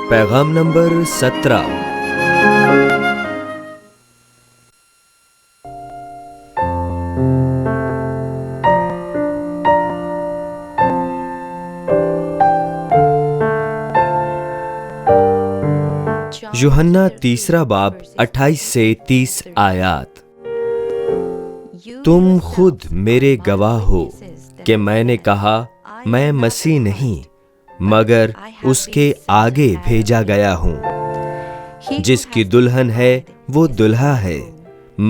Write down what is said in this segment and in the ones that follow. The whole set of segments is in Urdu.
پیغام نمبر 17۔ یوحنا تیسرا باب 28 سے 30 آیات۔ تم خود میرے گواہ ہو کہ میں نے کہا میں مسیح نہیں مگر اس کے آگے بھیجا گیا ہوں۔ جس کی دلہن ہے وہ دلہا ہے،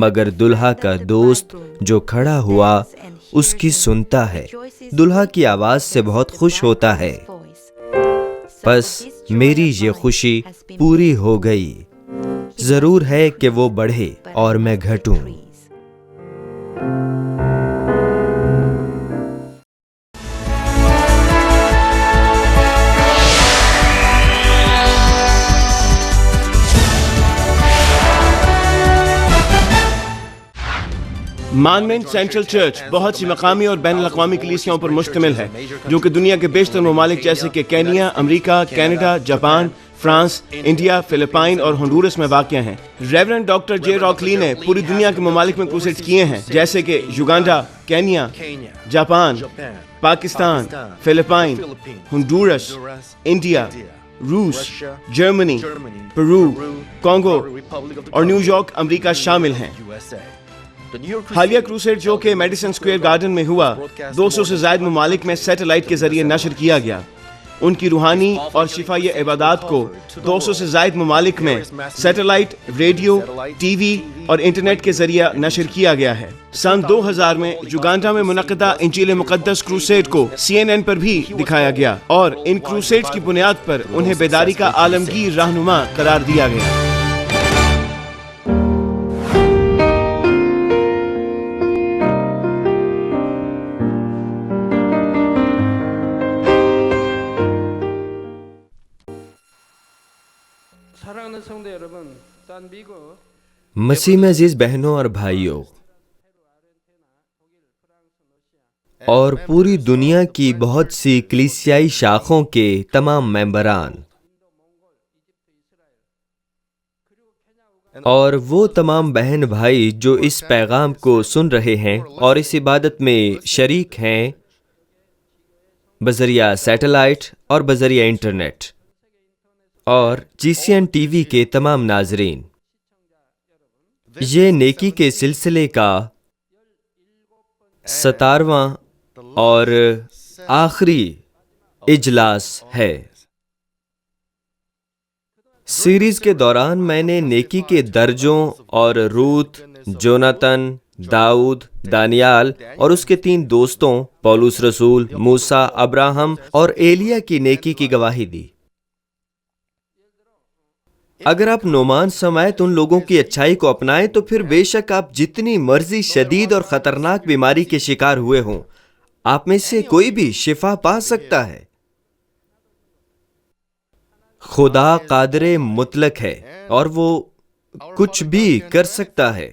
مگر دلہا کا دوست جو کھڑا ہوا اس کی سنتا ہے، دلہا کی آواز سے بہت خوش ہوتا ہے۔ بس میری یہ خوشی پوری ہو گئی۔ ضرور ہے کہ وہ بڑھے اور میں گھٹوں۔ مانمنٹ سینٹرل چرچ بہت سی مقامی اور بین الاقوامی کلیسیاؤں پر مشتمل ہے جو کہ دنیا کے بیشتر ممالک جیسے کہ کینیا، امریکہ، Canada, Japan, France, India, Philippines اور ہنڈورس میں واقع ہیں۔ ریورنڈ ڈاکٹر جے راک لی نے پوری دنیا کے ممالک میں کروسیڈز کیے ہیں جیسے کہ Uganda, Kenya, Japan, Pakistan, Philippines, Honduras, India, روس، جرمنی، پیرو، کانگو اور نیو یارک امریکہ شامل ہیں۔ حالیہ کروسیڈ جو کہ میڈیسن اسکوائر گارڈن میں ہوا 200 سے زائد ممالک میں سیٹلائٹ کے ذریعے نشر کیا گیا۔ ان کی روحانی اور شفائی عبادات کو 200 سے زائد ممالک میں سیٹلائٹ، ریڈیو، ٹی وی اور انٹرنیٹ کے ذریعے نشر کیا گیا ہے۔ سن 2000 میں یوگانڈا میں منعقدہ انجیل مقدس کروسیڈ کو CNN پر بھی دکھایا گیا اور ان کروسیڈز کی بنیاد پر انہیں بیداری کا عالمگیر رہنما قرار دیا گیا۔ مسیح میں عزیز بہنوں اور بھائیوں اور پوری دنیا کی بہت سی کلیسیائی شاخوں کے تمام ممبران اور وہ تمام بہن بھائی جو اس پیغام کو سن رہے ہیں اور اس عبادت میں شریک ہیں بذریعہ سیٹلائٹ اور بذریعہ انٹرنیٹ اور GCN TV کے تمام ناظرین، یہ نیکی کے سلسلے کا 17واں اور آخری اجلاس ہے۔ سیریز کے دوران میں نے نیکی کے درجوں اور روت، جوناتن، داؤد، دانیال اور اس کے 3 دوستوں پولس رسول، موسیٰ، ابراہم اور ایلیا کی نیکی کی گواہی دی۔ اگر آپ نعمان سمیت ان لوگوں کی اچھائی کو اپنائیں تو پھر بے شک آپ جتنی مرضی شدید اور خطرناک بیماری کے شکار ہوئے ہوں، آپ میں سے کوئی بھی شفا پا سکتا ہے۔ خدا قادر مطلق ہے اور وہ کچھ بھی کر سکتا ہے۔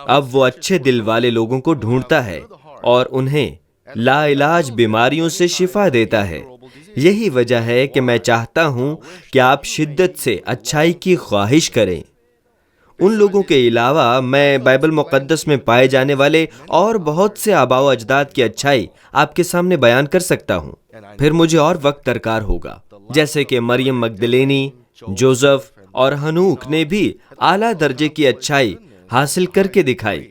اب وہ اچھے دل والے لوگوں کو ڈھونڈتا ہے اور انہیں لا علاج بیماریوں سے شفا دیتا ہے۔ یہی وجہ ہے کہ میں چاہتا ہوں کہ آپ شدت سے اچھائی کی خواہش کریں۔ ان لوگوں کے علاوہ میں بائبل مقدس میں پائے جانے والے اور بہت سے آباء و اجداد کی اچھائی آپ کے سامنے بیان کر سکتا ہوں۔ پھر مجھے اور وقت درکار ہوگا، جیسے کہ مریم مگدلینی، جوزف اور ہنوک نے بھی اعلیٰ درجے کی اچھائی حاصل کر کے دکھائی۔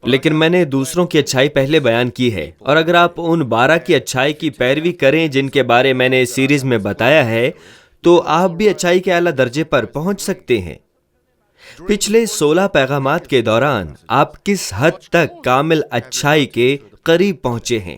لیکن میں نے دوسروں کی اچھائی پہلے بیان کی ہے، اور اگر آپ ان 12 کی اچھائی کی پیروی کریں جن کے بارے میں نے سیریز میں بتایا ہے تو آپ بھی اچھائی کے اعلیٰ درجے پر پہنچ سکتے ہیں۔ پچھلے 16 پیغامات کے دوران آپ کس حد تک کامل اچھائی کے قریب پہنچے ہیں؟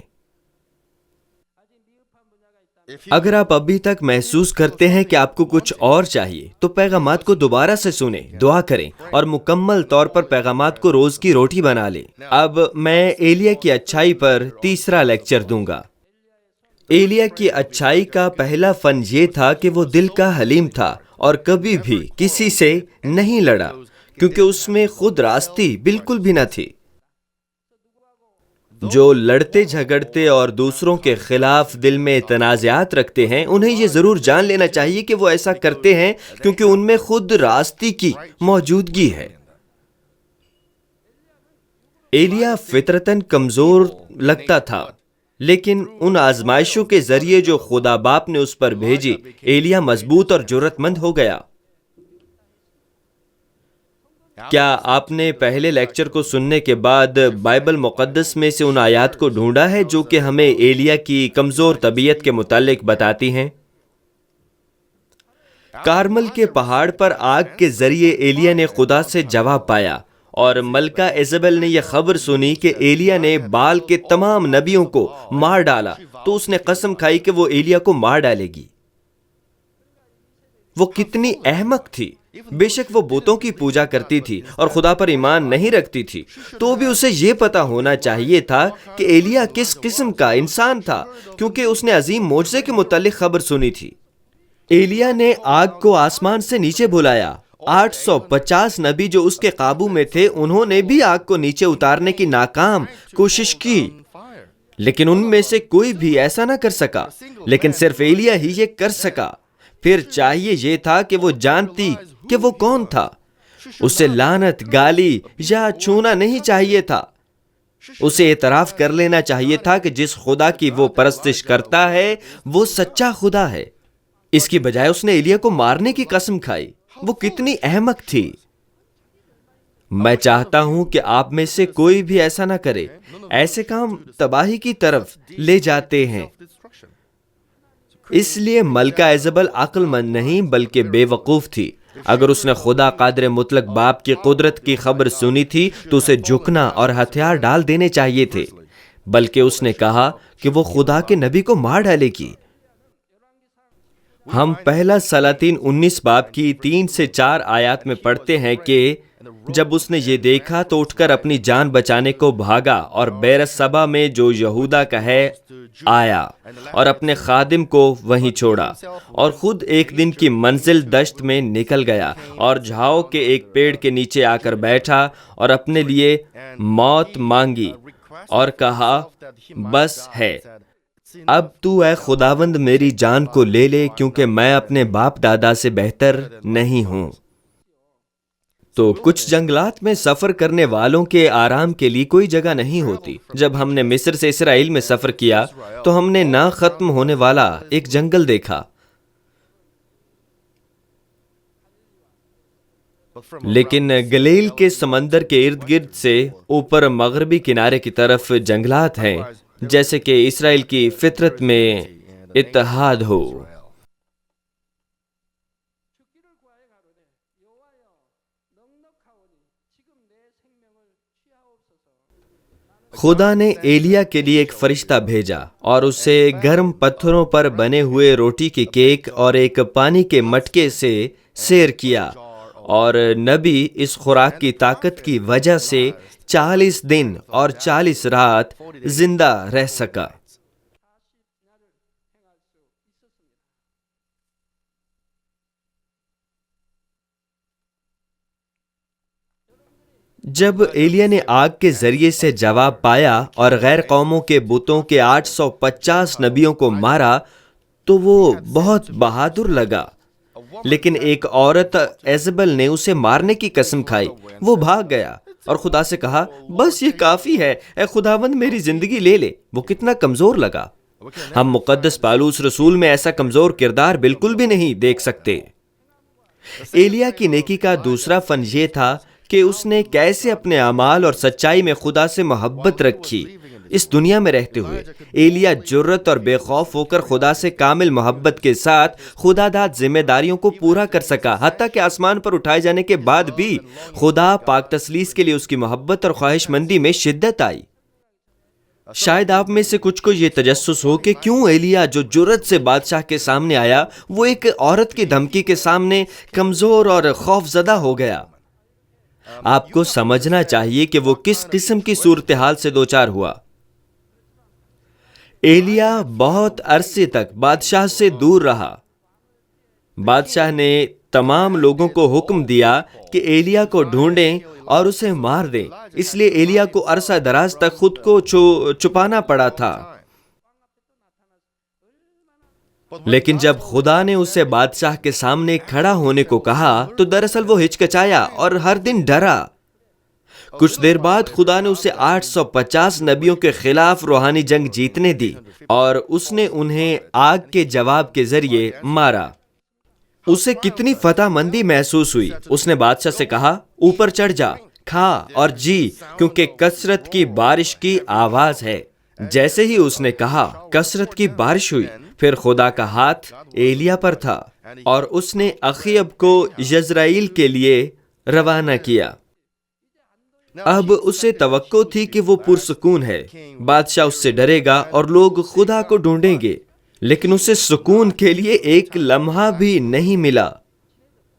اگر آپ ابھی تک محسوس کرتے ہیں کہ آپ کو کچھ اور چاہیے تو پیغامات کو دوبارہ سے سنیں، دعا کریں اور مکمل طور پر پیغامات کو روز کی روٹی بنا لیں۔ اب میں ایلیا کی اچھائی پر تیسرا لیکچر دوں گا۔ ایلیا کی اچھائی کا پہلا فن یہ تھا کہ وہ دل کا حلیم تھا اور کبھی بھی کسی سے نہیں لڑا، کیونکہ اس میں خود راستی بالکل بھی نہ تھی۔ جو لڑتے جھگڑتے اور دوسروں کے خلاف دل میں تنازعات رکھتے ہیں، انہیں یہ ضرور جان لینا چاہیے کہ وہ ایسا کرتے ہیں کیونکہ ان میں خود راستی کی موجودگی ہے۔ ایلیا فطرتاً کمزور لگتا تھا، لیکن ان آزمائشوں کے ذریعے جو خدا باپ نے اس پر بھیجی، ایلیا مضبوط اور جرأت مند ہو گیا۔ کیا آپ نے پہلے لیکچر کو سننے کے بعد بائبل مقدس میں سے ان آیات کو ڈھونڈا ہے جو کہ ہمیں ایلیا کی کمزور طبیعت کے متعلق بتاتی ہیں؟ کارمل کے پہاڑ پر آگ کے ذریعے ایلیا نے خدا سے جواب پایا، اور ملکہ ایزابل نے یہ خبر سنی کہ ایلیا نے بال کے تمام نبیوں کو مار ڈالا، تو اس نے قسم کھائی کہ وہ ایلیا کو مار ڈالے گی۔ وہ کتنی احمق تھی! بے شک وہ بتوں کی پوجا کرتی تھی اور خدا پر ایمان نہیں رکھتی تھی، تو بھی اسے یہ پتا ہونا چاہیے تھا کہ ایلیا کس قسم کا انسان تھا، کیونکہ اس نے عظیم معجزے کے متعلق خبر سنی تھی۔ ایلیا نے آگ کو آسمان سے نیچے بلایا۔ 850 نبی جو اس کے قابو میں تھے، انہوں نے بھی آگ کو نیچے اتارنے کی ناکام کوشش کی، لیکن ان میں سے کوئی بھی ایسا نہ کر سکا، لیکن صرف ایلیا ہی یہ کر سکا۔ پھر چاہیے یہ تھا کہ وہ جانتی کہ وہ کون تھا۔ اسے لعنت، گالی یا چھونا نہیں چاہیے تھا۔ اسے اعتراف کر لینا چاہیے تھا کہ جس خدا کی وہ پرستش کرتا ہے وہ سچا خدا ہے۔ اس کی بجائے اس نے ایلیا کو مارنے کی قسم کھائی۔ وہ کتنی احمق تھی! میں چاہتا ہوں کہ آپ میں سے کوئی بھی ایسا نہ کرے۔ ایسے کام تباہی کی طرف لے جاتے ہیں۔ اس لیے ملکہ ایزابل عقل مند نہیں بلکہ بے وقوف تھی۔ اگر اس نے خدا قادر مطلق باپ کی قدرت کی خبر سنی تھی تو اسے جھکنا اور ہتھیار ڈال دینے چاہیے تھے، بلکہ اس نے کہا کہ وہ خدا کے نبی کو مار ڈالے گی۔ ہم پہلا سلاطین 19 باب کی 3 سے 4 آیات میں پڑھتے ہیں کہ جب اس نے یہ دیکھا تو اٹھ کر اپنی جان بچانے کو بھاگا اور بیرسبا میں جو یہودا کا ہے آیا اور اپنے خادم کو وہیں چھوڑا، اور خود ایک دن کی منزل دشت میں نکل گیا اور جھاؤ کے ایک پیڑ کے نیچے آ کر بیٹھا اور اپنے لیے موت مانگی اور کہا، بس ہے، اب تو اے خداوند میری جان کو لے لے، کیونکہ میں اپنے باپ دادا سے بہتر نہیں ہوں۔ تو کچھ جنگلات میں سفر کرنے والوں کے آرام کے لیے کوئی جگہ نہیں ہوتی۔ جب ہم نے مصر سے اسرائیل میں سفر کیا تو ہم نے نہ ختم ہونے والا ایک جنگل دیکھا، لیکن گلیل کے سمندر کے ارد گرد سے اوپر مغربی کنارے کی طرف جنگلات ہیں، جیسے کہ اسرائیل کی فطرت میں اتحاد ہو۔ خدا نے ایلیا کے لیے ایک فرشتہ بھیجا اور اسے گرم پتھروں پر بنے ہوئے روٹی کی کیک اور ایک پانی کے مٹکے سے سیر کیا، اور نبی اس خوراک کی طاقت کی وجہ سے 40 دن اور 40 رات زندہ رہ سکا۔ جب ایلیا نے آگ کے ذریعے سے جواب پایا اور غیر قوموں کے بتوں کے 850 نبیوں کو مارا تو وہ بہت بہادر لگا، لیکن ایک عورت ایزابل نے اسے مارنے کی قسم کھائی۔ وہ بھاگ گیا اور خدا سے کہا، بس یہ کافی ہے، اے خداوند میری زندگی لے لے۔ وہ کتنا کمزور لگا! ہم مقدس پالوس رسول میں ایسا کمزور کردار بالکل بھی نہیں دیکھ سکتے۔ ایلیا کی نیکی کا دوسرا فن یہ تھا کہ اس نے کیسے اپنے اعمال اور سچائی میں خدا سے محبت رکھی۔ اس دنیا میں رہتے ہوئے ایلیا جرأت اور بے خوف ہو کر خدا سے کامل محبت کے ساتھ خدا داد ذمہ داریوں کو پورا کر سکا، حتیٰ کہ آسمان پر اٹھائے جانے کے بعد بھی خدا پاک تسلیس کے لیے اس کی محبت اور خواہش مندی میں شدت آئی۔ شاید آپ میں سے کچھ کو یہ تجسس ہو کہ کیوں ایلیا جو جرأت سے بادشاہ کے سامنے آیا، وہ ایک عورت کی دھمکی کے سامنے کمزور اور خوف زدہ ہو گیا۔ آپ کو سمجھنا چاہیے کہ وہ کس قسم کی صورتحال سے دوچار ہوا۔ ایلیا بہت عرصے تک بادشاہ سے دور رہا۔ بادشاہ نے تمام لوگوں کو حکم دیا کہ ایلیا کو ڈھونڈیں اور اسے مار دیں، اس لیے ایلیا کو عرصہ دراز تک خود کو چھپانا پڑا تھا۔ لیکن جب خدا نے اسے بادشاہ کے سامنے کھڑا ہونے کو کہا تو دراصل وہ ہچکچایا اور ہر دن ڈرا۔ کچھ دیر بعد خدا نے اسے 850 نبیوں کے خلاف روحانی جنگ جیتنے دی اور اس نے انہیں آگ کے جواب کے ذریعے مارا۔ اسے کتنی فتح مندی محسوس ہوئی۔ اس نے بادشاہ سے کہا، اوپر چڑھ جا، کھا اور جی، کیونکہ کثرت کی بارش کی آواز ہے۔ جیسے ہی اس نے کہا، کثرت کی بارش ہوئی۔ پھر خدا کا ہاتھ ایلیا پر تھا اور اس نے اخیب کو یزرائیل کے لیے روانہ کیا۔ اب اسے توقع تھی کہ وہ پرسکون ہے، بادشاہ اس سے ڈرے گا اور لوگ خدا کو ڈھونڈیں گے، لیکن اسے سکون کے لیے ایک لمحہ بھی نہیں ملا۔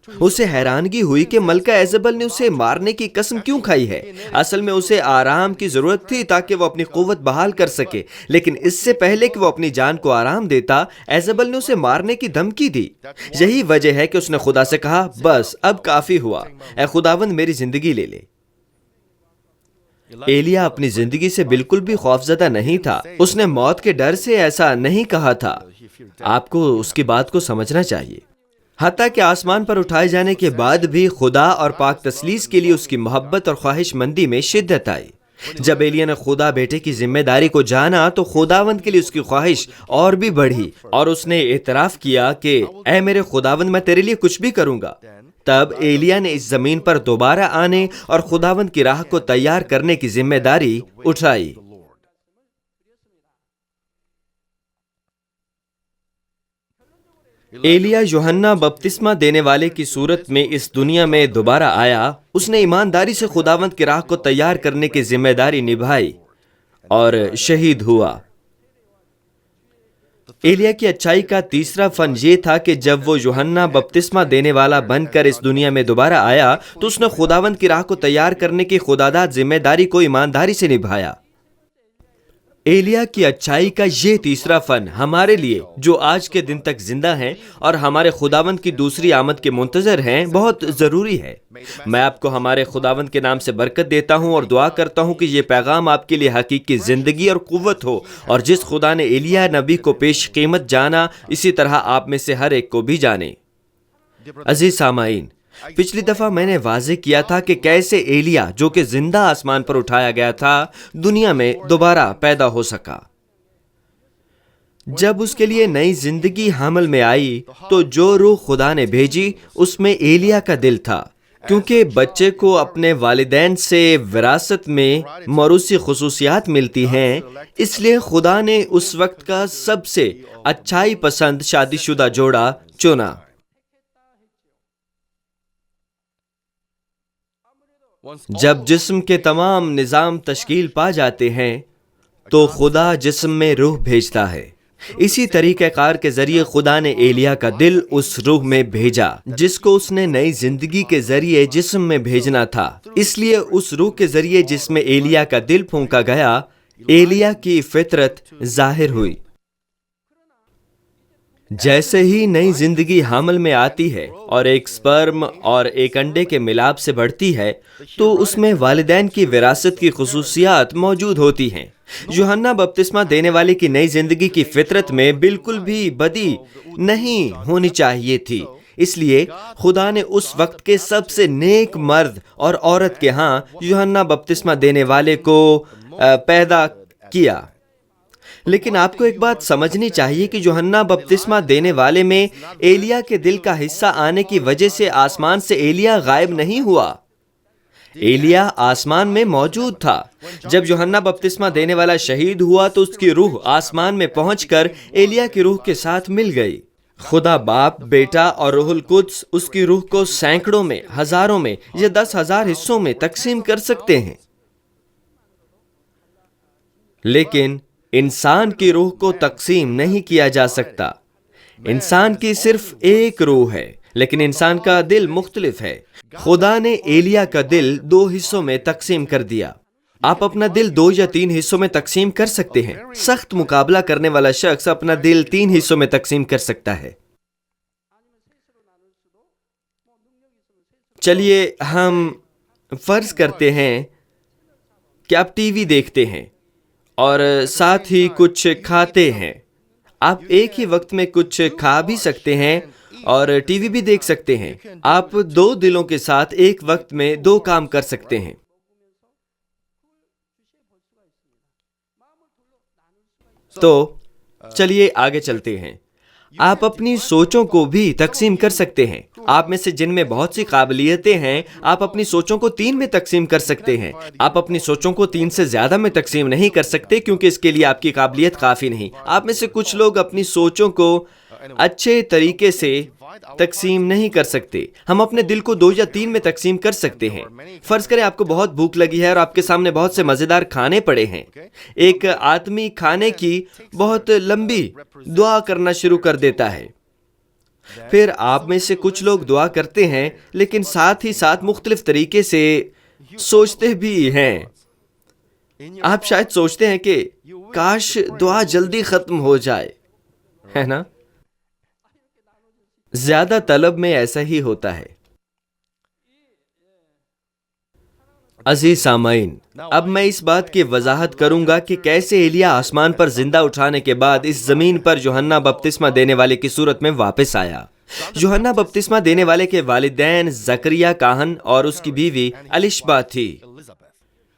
اسے حیرانگی ہوئی کہ ملکہ ایزبل نے اسے مارنے کی قسم کیوں کھائی ہے۔ اصل میں اسے آرام کی ضرورت تھی تاکہ وہ اپنی قوت بحال کر سکے، لیکن اس سے پہلے کہ وہ اپنی جان کو آرام دیتا، ایزبل نے اسے مارنے کی دھمکی دی۔ یہی وجہ ہے کہ اس نے خدا سے کہا، بس اب کافی ہوا، اے خداوند میری زندگی لے لے۔ ایلیا اپنی زندگی سے بالکل بھی خوفزدہ نہیں تھا۔ اس نے موت کے ڈر سے ایسا نہیں کہا تھا۔ آپ کو اس کی بات کو سمجھنا چاہیے۔ حتیٰ کہ آسمان پر اٹھائے جانے کے بعد بھی خدا اور پاک تسلیس کے لیے اس کی محبت اور خواہش مندی میں شدت آئی۔ جب ایلیا نے خدا بیٹے کی ذمہ داری کو جانا تو خداوند کے لیے اس کی خواہش اور بھی بڑھی اور اس نے اعتراف کیا کہ اے میرے خداوند، میں تیرے لیے کچھ بھی کروں گا۔ تب ایلیا نے اس زمین پر دوبارہ آنے اور خداوند کی راہ کو تیار کرنے کی ذمہ داری اٹھائی۔ ایلیا یوحنا بپتسمہ دینے والے کی صورت میں اس دنیا میں دوبارہ آیا۔ اس نے ایمانداری سے خداوند کی راہ کو تیار کرنے کی ذمہ داری نبھائی اور شہید ہوا۔ ایلیا کی اچائی کا تیسرا فن یہ تھا کہ جب وہ یوحنا بپتسمہ دینے والا بن کر اس دنیا میں دوبارہ آیا تو اس نے خداوند کی راہ کو تیار کرنے کی خداداد ذمہ داری کو ایمانداری سے نبھایا۔ ایلیا کی اچائی کا یہ تیسرا فن ہمارے لیے جو آج کے دن تک زندہ ہیں اور ہمارے خداوند کی دوسری آمد کے منتظر ہیں بہت ضروری ہے۔ میں آپ کو ہمارے خداوند کے نام سے برکت دیتا ہوں اور دعا کرتا ہوں کہ یہ پیغام آپ کے لیے حقیقی زندگی اور قوت ہو، اور جس خدا نے ایلیا نبی کو پیش قیمت جانا، اسی طرح آپ میں سے ہر ایک کو بھی جانے۔ عزیز سامعین، پچھلی دفعہ میں نے واضح کیا تھا کہ کیسے ایلیا جو کہ زندہ آسمان پر اٹھایا گیا تھا دنیا میں دوبارہ پیدا ہو سکا۔ جب اس کے لیے نئی زندگی حمل میں آئی تو جو روح خدا نے بھیجی اس میں ایلیا کا دل تھا۔ کیونکہ بچے کو اپنے والدین سے وراثت میں موروثی خصوصیات ملتی ہیں، اس لیے خدا نے اس وقت کا سب سے اچائی پسند شادی شدہ جوڑا چنا۔ جب جسم کے تمام نظام تشکیل پا جاتے ہیں تو خدا جسم میں روح بھیجتا ہے۔ اسی طریقہ کار کے ذریعے خدا نے ایلیا کا دل اس روح میں بھیجا جس کو اس نے نئی زندگی کے ذریعے جسم میں بھیجنا تھا۔ اس لیے اس روح کے ذریعے جس میں ایلیا کا دل پھونکا گیا، ایلیا کی فطرت ظاہر ہوئی۔ جیسے ہی نئی زندگی حمل میں آتی ہے اور ایک سپرم اور ایک انڈے کے ملاپ سے بڑھتی ہے تو اس میں والدین کی وراثت کی خصوصیات موجود ہوتی ہیں۔ یوحنا بپتسمہ دینے والے کی نئی زندگی کی فطرت میں بالکل بھی بدی نہیں ہونی چاہیے تھی، اس لیے خدا نے اس وقت کے سب سے نیک مرد اور عورت کے ہاں یوحنا بپتسمہ دینے والے کو پیدا کیا۔ لیکن آپ کو ایک بات سمجھنی چاہیے کہ یوحنا بپتسمہ دینے والے میں ایلیا کے دل کا حصہ آنے کی وجہ سے آسمان سے ایلیا غائب نہیں ہوا۔ ایلیا آسمان میں موجود تھا۔ جب یوحنا بپتسمہ دینے والا شہید ہوا تو اس کی روح آسمان میں پہنچ کر ایلیا کی روح کے ساتھ مل گئی۔ خدا باپ، بیٹا اور روح القدس اس کی روح کو سینکڑوں میں، ہزاروں میں یا 10,000 حصوں میں تقسیم کر سکتے ہیں، لیکن انسان کی روح کو تقسیم نہیں کیا جا سکتا۔ انسان کی صرف ایک روح ہے، لیکن انسان کا دل مختلف ہے۔ خدا نے ایلیا کا دل 2 حصوں میں تقسیم کر دیا۔ آپ اپنا دل 2 یا 3 حصوں میں تقسیم کر سکتے ہیں۔ سخت مقابلہ کرنے والا شخص اپنا دل 3 حصوں میں تقسیم کر سکتا ہے۔ چلیے ہم فرض کرتے ہیں کہ آپ ٹی وی دیکھتے ہیں اور ساتھ ہی کچھ کھاتے ہیں. آپ ایک ہی وقت میں کچھ کھا بھی سکتے ہیں اور ٹی وی بھی دیکھ سکتے ہیں. آپ دو دلوں کے ساتھ ایک وقت میں دو کام کر سکتے ہیں. تو چلیے آگے چلتے ہیں. آپ اپنی سوچوں کو بھی تقسیم کر سکتے ہیں. آپ میں سے جن میں بہت سی قابلیتیں ہیں، آپ اپنی سوچوں کو 3 میں تقسیم کر سکتے ہیں. آپ اپنی سوچوں کو 3 سے زیادہ میں تقسیم نہیں کر سکتے کیونکہ اس کے لیے آپ کی قابلیت کافی نہیں. آپ میں سے کچھ لوگ اپنی سوچوں کو اچھے طریقے سے تقسیم نہیں کر سکتے. ہم اپنے دل کو 2 یا 3 میں تقسیم کر سکتے ہیں. فرض کریں آپ کو بہت بھوک لگی ہے اور آپ کے سامنے بہت سے مزیدار کھانے پڑے ہیں. ایک آدمی کھانے کی بہت لمبی دعا کرنا شروع کر دیتا ہے. پھر آپ میں سے کچھ لوگ دعا کرتے ہیں لیکن ساتھ ہی ساتھ مختلف طریقے سے سوچتے بھی ہیں. آپ شاید سوچتے ہیں کہ کاش دعا جلدی ختم ہو جائے، ہے نا؟ زیادہ طلب میں ایسا ہی ہوتا ہے. عزیز سامعین، اب میں اس بات کی وضاحت کروں گا کہ کیسے ایلیا آسمان پر زندہ اٹھانے کے بعد اس زمین پر یوحنا بپتسمہ دینے والے کی صورت میں واپس آیا. یوحنا بپتسمہ دینے والے کے والدین زکریا کاہن اور اس کی بیوی الشبا تھی.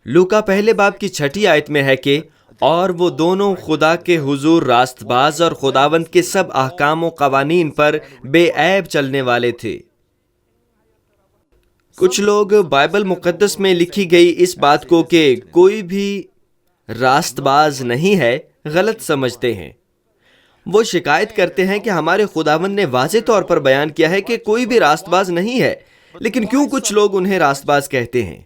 لوکا پہلے باب کی 6 آیت میں ہے کہ اور وہ دونوں خدا کے حضور راست باز اور خداوند کے سب احکام و قوانین پر بے عیب چلنے والے تھے. کچھ لوگ بائبل مقدس میں لکھی گئی اس بات کو کہ کوئی بھی راست باز نہیں ہے غلط سمجھتے ہیں. وہ شکایت کرتے ہیں کہ ہمارے خداوند نے واضح طور پر بیان کیا ہے کہ کوئی بھی راست باز نہیں ہے، لیکن کیوں کچھ لوگ انہیں راست باز کہتے ہیں؟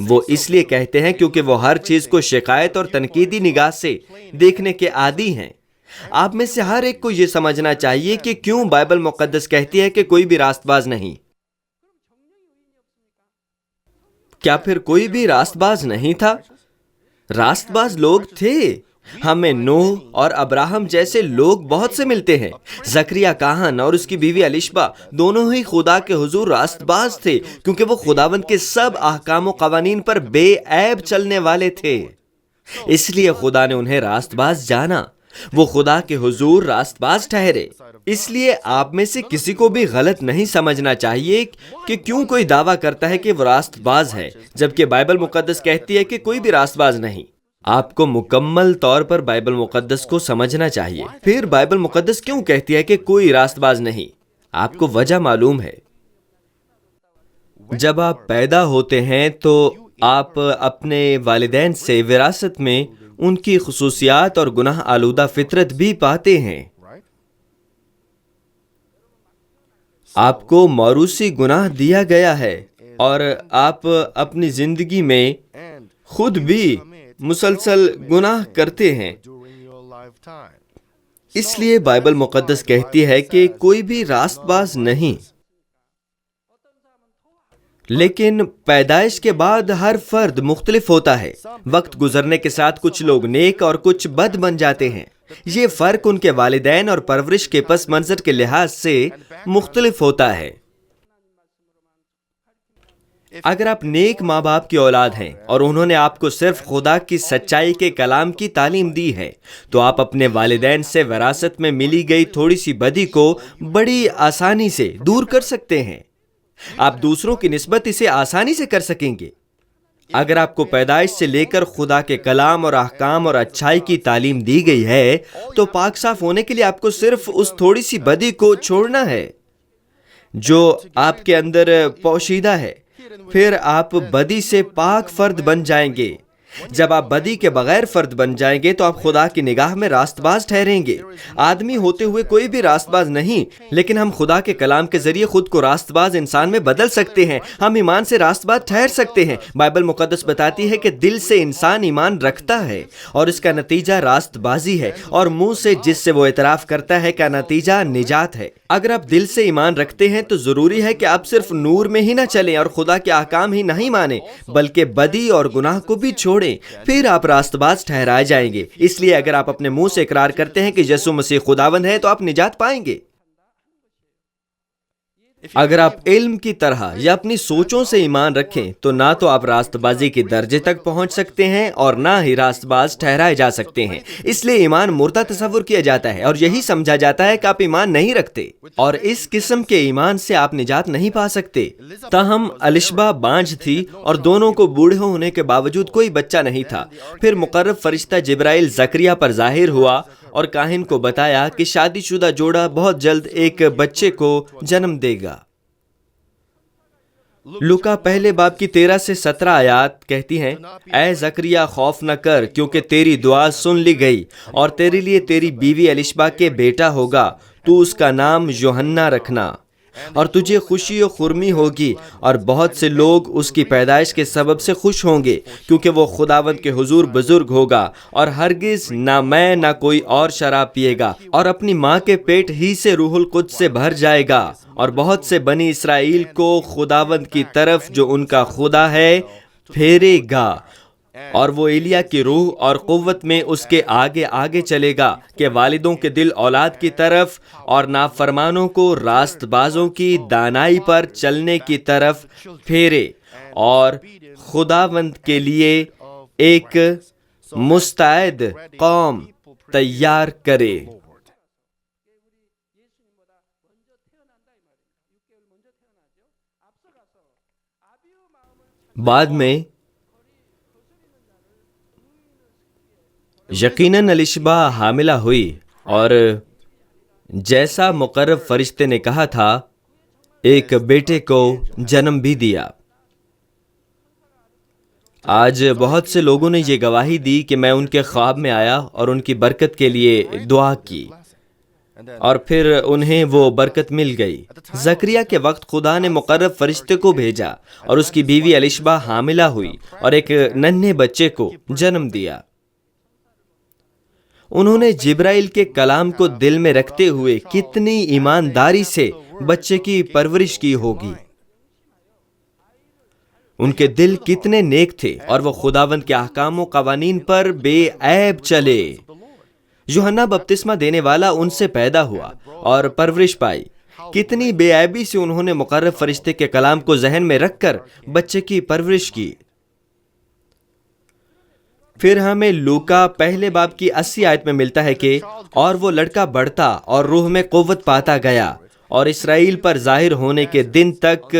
وہ اس لیے کہتے ہیں کیونکہ وہ ہر چیز کو شکایت اور تنقیدی نگاہ سے دیکھنے کے عادی ہیں. آپ میں سے ہر ایک کو یہ سمجھنا چاہیے کہ کیوں بائبل مقدس کہتی ہے کہ کوئی بھی راست باز نہیں. کیا پھر کوئی بھی راست باز نہیں تھا؟ راست باز لوگ تھے. ہمیں نوح اور ابراہم جیسے لوگ بہت سے ملتے ہیں. زکریا کاہن اور اس کی بیوی الشبا دونوں ہی خدا کے حضور راست باز تھے کیونکہ وہ خداوند کے سب احکام و قوانین پر بے عیب چلنے والے تھے. اس لیے خدا نے انہیں راست باز جانا. وہ خدا کے حضور راست باز ٹھہرے. اس لیے آپ میں سے کسی کو بھی غلط نہیں سمجھنا چاہیے کہ کیوں کوئی دعویٰ کرتا ہے کہ وہ راست باز ہے جبکہ بائبل مقدس کہتی ہے کہ کوئی بھی راست باز نہیں. آپ کو مکمل طور پر بائبل مقدس کو سمجھنا چاہیے. پھر بائبل مقدس کیوں کہتی ہے کہ کوئی راست باز نہیں؟ آپ کو وجہ معلوم ہے. جب آپ پیدا ہوتے ہیں تو آپ اپنے والدین سے وراثت میں ان کی خصوصیات اور گناہ آلودہ فطرت بھی پاتے ہیں. آپ کو موروثی گناہ دیا گیا ہے اور آپ اپنی زندگی میں خود بھی مسلسل گناہ کرتے ہیں. اس لیے بائبل مقدس کہتی ہے کہ کوئی بھی راست باز نہیں. لیکن پیدائش کے بعد ہر فرد مختلف ہوتا ہے. وقت گزرنے کے ساتھ کچھ لوگ نیک اور کچھ بد بن جاتے ہیں. یہ فرق ان کے والدین اور پرورش کے پس منظر کے لحاظ سے مختلف ہوتا ہے. اگر آپ نیک ماں باپ کی اولاد ہیں اور انہوں نے آپ کو صرف خدا کی سچائی کے کلام کی تعلیم دی ہے تو آپ اپنے والدین سے وراثت میں ملی گئی تھوڑی سی بدی کو بڑی آسانی سے دور کر سکتے ہیں. آپ دوسروں کی نسبت اسے آسانی سے کر سکیں گے. اگر آپ کو پیدائش سے لے کر خدا کے کلام اور احکام اور اچھائی کی تعلیم دی گئی ہے تو پاک صاف ہونے کے لیے آپ کو صرف اس تھوڑی سی بدی کو چھوڑنا ہے جو آپ کے اندر پوشیدہ ہے. پھر آپ بدی سے پاک فرد بن جائیں گے. جب آپ بدی کے بغیر فرد بن جائیں گے تو آپ خدا کی نگاہ میں راست باز ٹھہریں گے. آدمی ہوتے ہوئے کوئی بھی راست باز نہیں، لیکن ہم خدا کے کلام کے ذریعے خود کو راست باز انسان میں بدل سکتے ہیں. ہم ایمان سے راست باز ٹھہر سکتے ہیں. بائبل مقدس بتاتی ہے کہ دل سے انسان ایمان رکھتا ہے اور اس کا نتیجہ راست بازی ہے، اور منہ سے جس سے وہ اعتراف کرتا ہے کا نتیجہ نجات ہے. اگر آپ دل سے ایمان رکھتے ہیں تو ضروری ہے کہ آپ صرف نور میں ہی نہ چلیں اور خدا کے احکام ہی نہیں مانیں بلکہ بدی اور گناہ کو بھی چھوڑیں. پھر آپ راست باز ٹھہرائے جائیں گے. اس لیے اگر آپ اپنے منہ سے اقرار کرتے ہیں کہ یسوع مسیح خداوند ہے تو آپ نجات پائیں گے. اگر آپ علم کی طرح یا اپنی سوچوں سے ایمان رکھیں تو نہ تو آپ راست بازی کے درجے تک پہنچ سکتے ہیں اور نہ ہی راست باز ٹھہرائے جا سکتے ہیں۔ اس لیے ایمان مردہ تصور کیا جاتا ہے اور یہی سمجھا جاتا ہے کہ آپ ایمان نہیں رکھتے، اور اس قسم کے ایمان سے آپ نجات نہیں پا سکتے۔ تاہم الشبا بانجھ تھی اور دونوں کو بوڑھے ہونے کے باوجود کوئی بچہ نہیں تھا۔ پھر مقرب فرشتہ جبرائیل زکریا پر ظاہر ہوا اور کاہن کو بتایا کہ شادی شدہ جوڑا بہت جلد ایک بچے کو جنم دے گا۔ لوکا پہلے باب کی 13 سے 17 آیات کہتی ہیں، اے زکریا خوف نہ کر، کیونکہ تیری دعا سن لی گئی، اور تیرے لیے تیری بیوی الشبا کے بیٹا ہوگا، تو اس کا نام یوحنا رکھنا، اور تجھے خوشی و خرمی ہوگی، اور بہت سے لوگ اس کی پیدائش کے سبب سے خوش ہوں گے، کیونکہ وہ خداوند کے حضور بزرگ ہوگا، اور ہرگز نہ میں نہ کوئی اور شراب پیے گا، اور اپنی ماں کے پیٹ ہی سے روح القدس سے بھر جائے گا، اور بہت سے بنی اسرائیل کو خداوند کی طرف جو ان کا خدا ہے پھیرے گا، اور وہ ایلیا کی روح اور قوت میں اس کے آگے آگے چلے گا کہ والدوں کے دل اولاد کی طرف اور نافرمانوں کو راست بازوں کی دانائی پر چلنے کی طرف پھیرے، اور خداوند کے لیے ایک مستعد قوم تیار کرے۔ بعد میں یقیناً الشبا حاملہ ہوئی اور جیسا مقرب فرشتے نے کہا تھا ایک بیٹے کو جنم بھی دیا۔ آج بہت سے لوگوں نے یہ گواہی دی کہ میں ان کے خواب میں آیا اور ان کی برکت کے لیے دعا کی، اور پھر انہیں وہ برکت مل گئی۔ زکریا کے وقت خدا نے مقرب فرشتے کو بھیجا اور اس کی بیوی الشبا حاملہ ہوئی اور ایک ننھے بچے کو جنم دیا۔ انہوں نے جبرائیل کے کلام کو دل میں رکھتے ہوئے کتنی ایمانداری سے بچے کی پرورش کی ہوگی۔ ان کے دل کتنے نیک تھے اور وہ خداوند کے احکام و قوانین پر بے عیب چلے۔ یوحنا بپتسمہ دینے والا ان سے پیدا ہوا اور پرورش پائی۔ کتنی بے عیبی سے انہوں نے مقرب فرشتے کے کلام کو ذہن میں رکھ کر بچے کی پرورش کی۔ پھر ہمیں لوکا پہلے باب کی 80 آیت میں ملتا ہے کہ اور وہ لڑکا بڑھتا اور روح میں قوت پاتا گیا اور اسرائیل پر ظاہر ہونے کے دن تک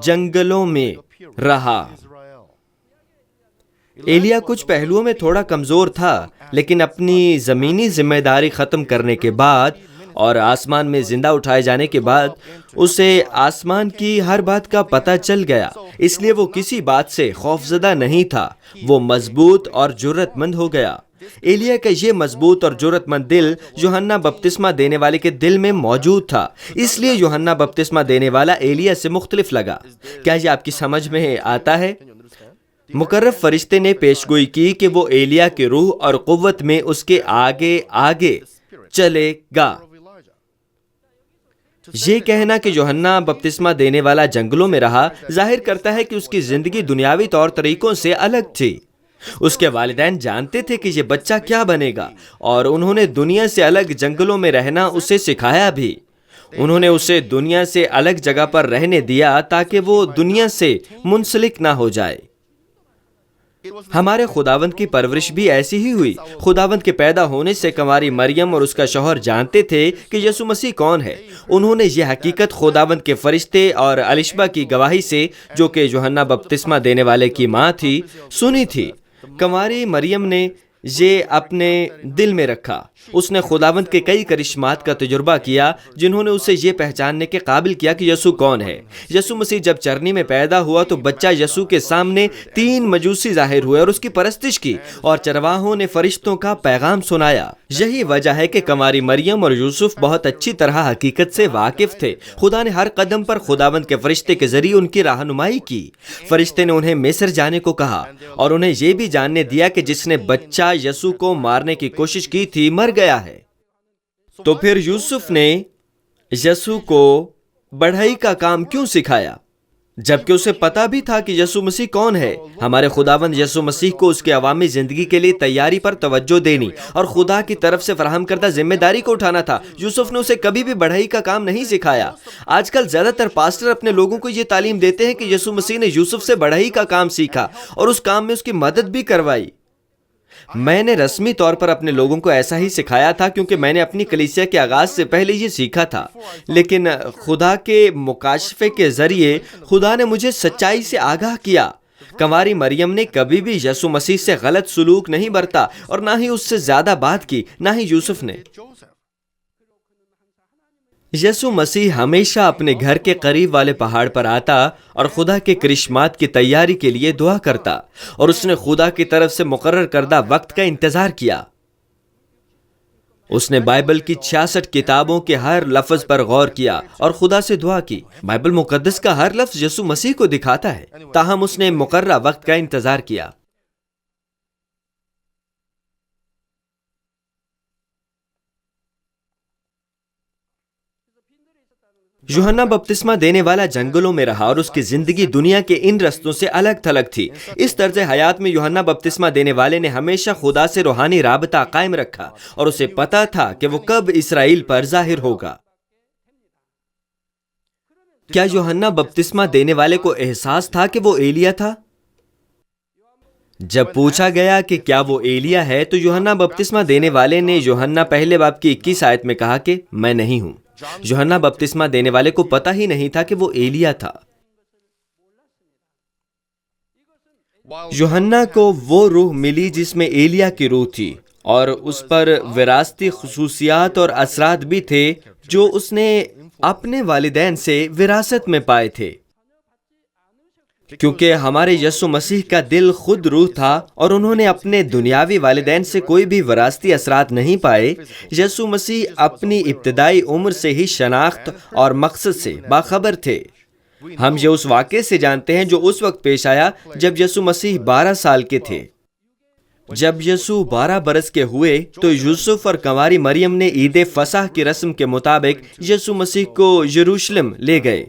جنگلوں میں رہا۔ ایلیا کچھ پہلوؤں میں تھوڑا کمزور تھا، لیکن اپنی زمینی ذمہ داری ختم کرنے کے بعد اور آسمان میں زندہ اٹھائے جانے کے بعد اسے آسمان کی ہر بات کا پتہ چل گیا، اس لیے وہ کسی بات سے خوفزدہ نہیں تھا، وہ مضبوط اور جرأت مند ہو گیا۔ ایلیا کا یہ مضبوط اور جرأت مند دل یوحنا بپتسمہ دینے والے کے دل میں موجود تھا، اس لیے یوحنا بپتسمہ دینے والا ایلیا سے مختلف لگا۔ کیا یہ آپ کی سمجھ میں آتا ہے؟ مقرب فرشتے نے پیشگوئی کی کہ وہ ایلیا کی روح اور قوت میں اس کے آگے آگے چلے گا۔ یہ کہنا کہ یوحنا بپتسمہ دینے والا جنگلوں میں رہا ظاہر کرتا ہے کہ اس کی زندگی دنیاوی طور طریقوں سے الگ تھی۔ اس کے والدین جانتے تھے کہ یہ بچہ کیا بنے گا، اور انہوں نے دنیا سے الگ جنگلوں میں رہنا اسے سکھایا بھی۔ انہوں نے اسے دنیا سے الگ جگہ پر رہنے دیا تاکہ وہ دنیا سے منسلک نہ ہو جائے۔ ہمارے خداوند کی پرورش بھی ایسی ہی ہوئی۔ خداوند کے پیدا ہونے سے کنواری مریم اور اس کا شوہر جانتے تھے کہ یسوع مسیح کون ہے۔ انہوں نے یہ حقیقت خداوند کے فرشتے اور الشبا کی گواہی سے، جو کہ یوحنا بپتسمہ دینے والے کی ماں تھی، سنی تھی۔ کنواری مریم نے یہ اپنے دل میں رکھا۔ اس نے خداوند کے کئی کرشمات کا تجربہ کیا جنہوں نے اسے یہ پہچاننے کے قابل کیا کہ یسوع کون ہے۔ یسوع مسیح جب چرنی میں پیدا ہوا تو بچہ یسوع کے سامنے 3 مجوسی ظاہر ہوئے اور اس کی پرستش کی، اور چرواہوں نے فرشتوں کا پیغام سنایا۔ یہی وجہ ہے کہ کنواری مریم اور یوسف بہت اچھی طرح حقیقت سے واقف تھے۔ خدا نے ہر قدم پر خداوند کے فرشتے کے ذریعے ان کی رہنمائی کی۔ فرشتے نے انہیں مصر جانے کو کہا اور انہیں یہ بھی جاننے دیا کہ جس نے بچہ یسوع کو مارنے کی کوشش کی تھی مر گیا ہے۔ تو پھر یوسف نے یسوع کو بڑھئی کا کام کیوں سکھایا؟ جبکہ اسے پتا بھی تھا کہ یسوع مسیح کون ہے۔ ہمارے خداوند یسوع مسیح کو اس کے عوامی زندگی کے لیے تیاری پر توجہ دینی اور خدا کی طرف سے فراہم کردہ ذمہ داری کو اٹھانا تھا۔ یوسف نے اسے کبھی بھی بڑھائی کا کام نہیں سکھایا۔ آج کل زیادہ تر پاسٹر اپنے لوگوں کو یہ تعلیم دیتے ہیں کہ یسوع مسیح نے یوسف سے بڑھائی کا کام سیکھا اور اس کام میں اس کی مدد بھی کروائی۔ میں نے رسمی طور پر اپنے لوگوں کو ایسا ہی سکھایا تھا کیونکہ میں نے اپنی کلیسیا کے آغاز سے پہلے یہ سیکھا تھا، لیکن خدا کے مکاشفے کے ذریعے خدا نے مجھے سچائی سے آگاہ کیا۔ کنواری مریم نے کبھی بھی یسوع مسیح سے غلط سلوک نہیں برتا اور نہ ہی اس سے زیادہ بات کی، نہ ہی یوسف نے۔ یسوع مسیح ہمیشہ اپنے گھر کے قریب والے پہاڑ پر آتا اور خدا کے کرشمات کی تیاری کے لیے دعا کرتا، اور اس نے خدا کی طرف سے مقرر کردہ وقت کا انتظار کیا۔ اس نے بائبل کی 66 کتابوں کے ہر لفظ پر غور کیا اور خدا سے دعا کی۔ بائبل مقدس کا ہر لفظ یسوع مسیح کو دکھاتا ہے، تاہم اس نے مقررہ وقت کا انتظار کیا۔ یوحنا بپتسمہ دینے والا جنگلوں میں رہا اور اس کی زندگی دنیا کے ان رستوں سے الگ تھلگ تھی۔ اس طرز حیات میں یوحنا بپتسمہ دینے والے نے ہمیشہ خدا سے روحانی رابطہ قائم رکھا اور اسے پتا تھا کہ وہ کب اسرائیل پر ظاہر ہوگا۔ کیا یوحنا بپتسمہ دینے والے کو احساس تھا کہ وہ ایلیا تھا؟ جب پوچھا گیا کہ کیا وہ ایلیا ہے تو یوحنا بپتسمہ دینے والے نے یوحنا پہلے باب کی 21 آیت میں کہا کہ میں نہیں ہوں۔ یوحنا بپتسمہ دینے والے کو پتہ ہی نہیں تھا کہ وہ ایلیا تھا۔ یوحنا کو وہ روح ملی جس میں ایلیا کی روح تھی، اور اس پر وراثتی خصوصیات اور اثرات بھی تھے جو اس نے اپنے والدین سے وراثت میں پائے تھے۔ کیونکہ ہمارے یسوع مسیح کا دل خود روح تھا اور انہوں نے اپنے دنیاوی والدین سے کوئی بھی وراثتی اثرات نہیں پائے، یسوع مسیح اپنی ابتدائی عمر سے ہی شناخت اور مقصد سے باخبر تھے۔ ہم یہ اس واقعے سے جانتے ہیں جو اس وقت پیش آیا جب یسوع مسیح 12 سال کے تھے۔ جب یسوع 12 برس کے ہوئے تو یوسف اور کنواری مریم نے عید فصح کی رسم کے مطابق یسوع مسیح کو یروشلم لے گئے۔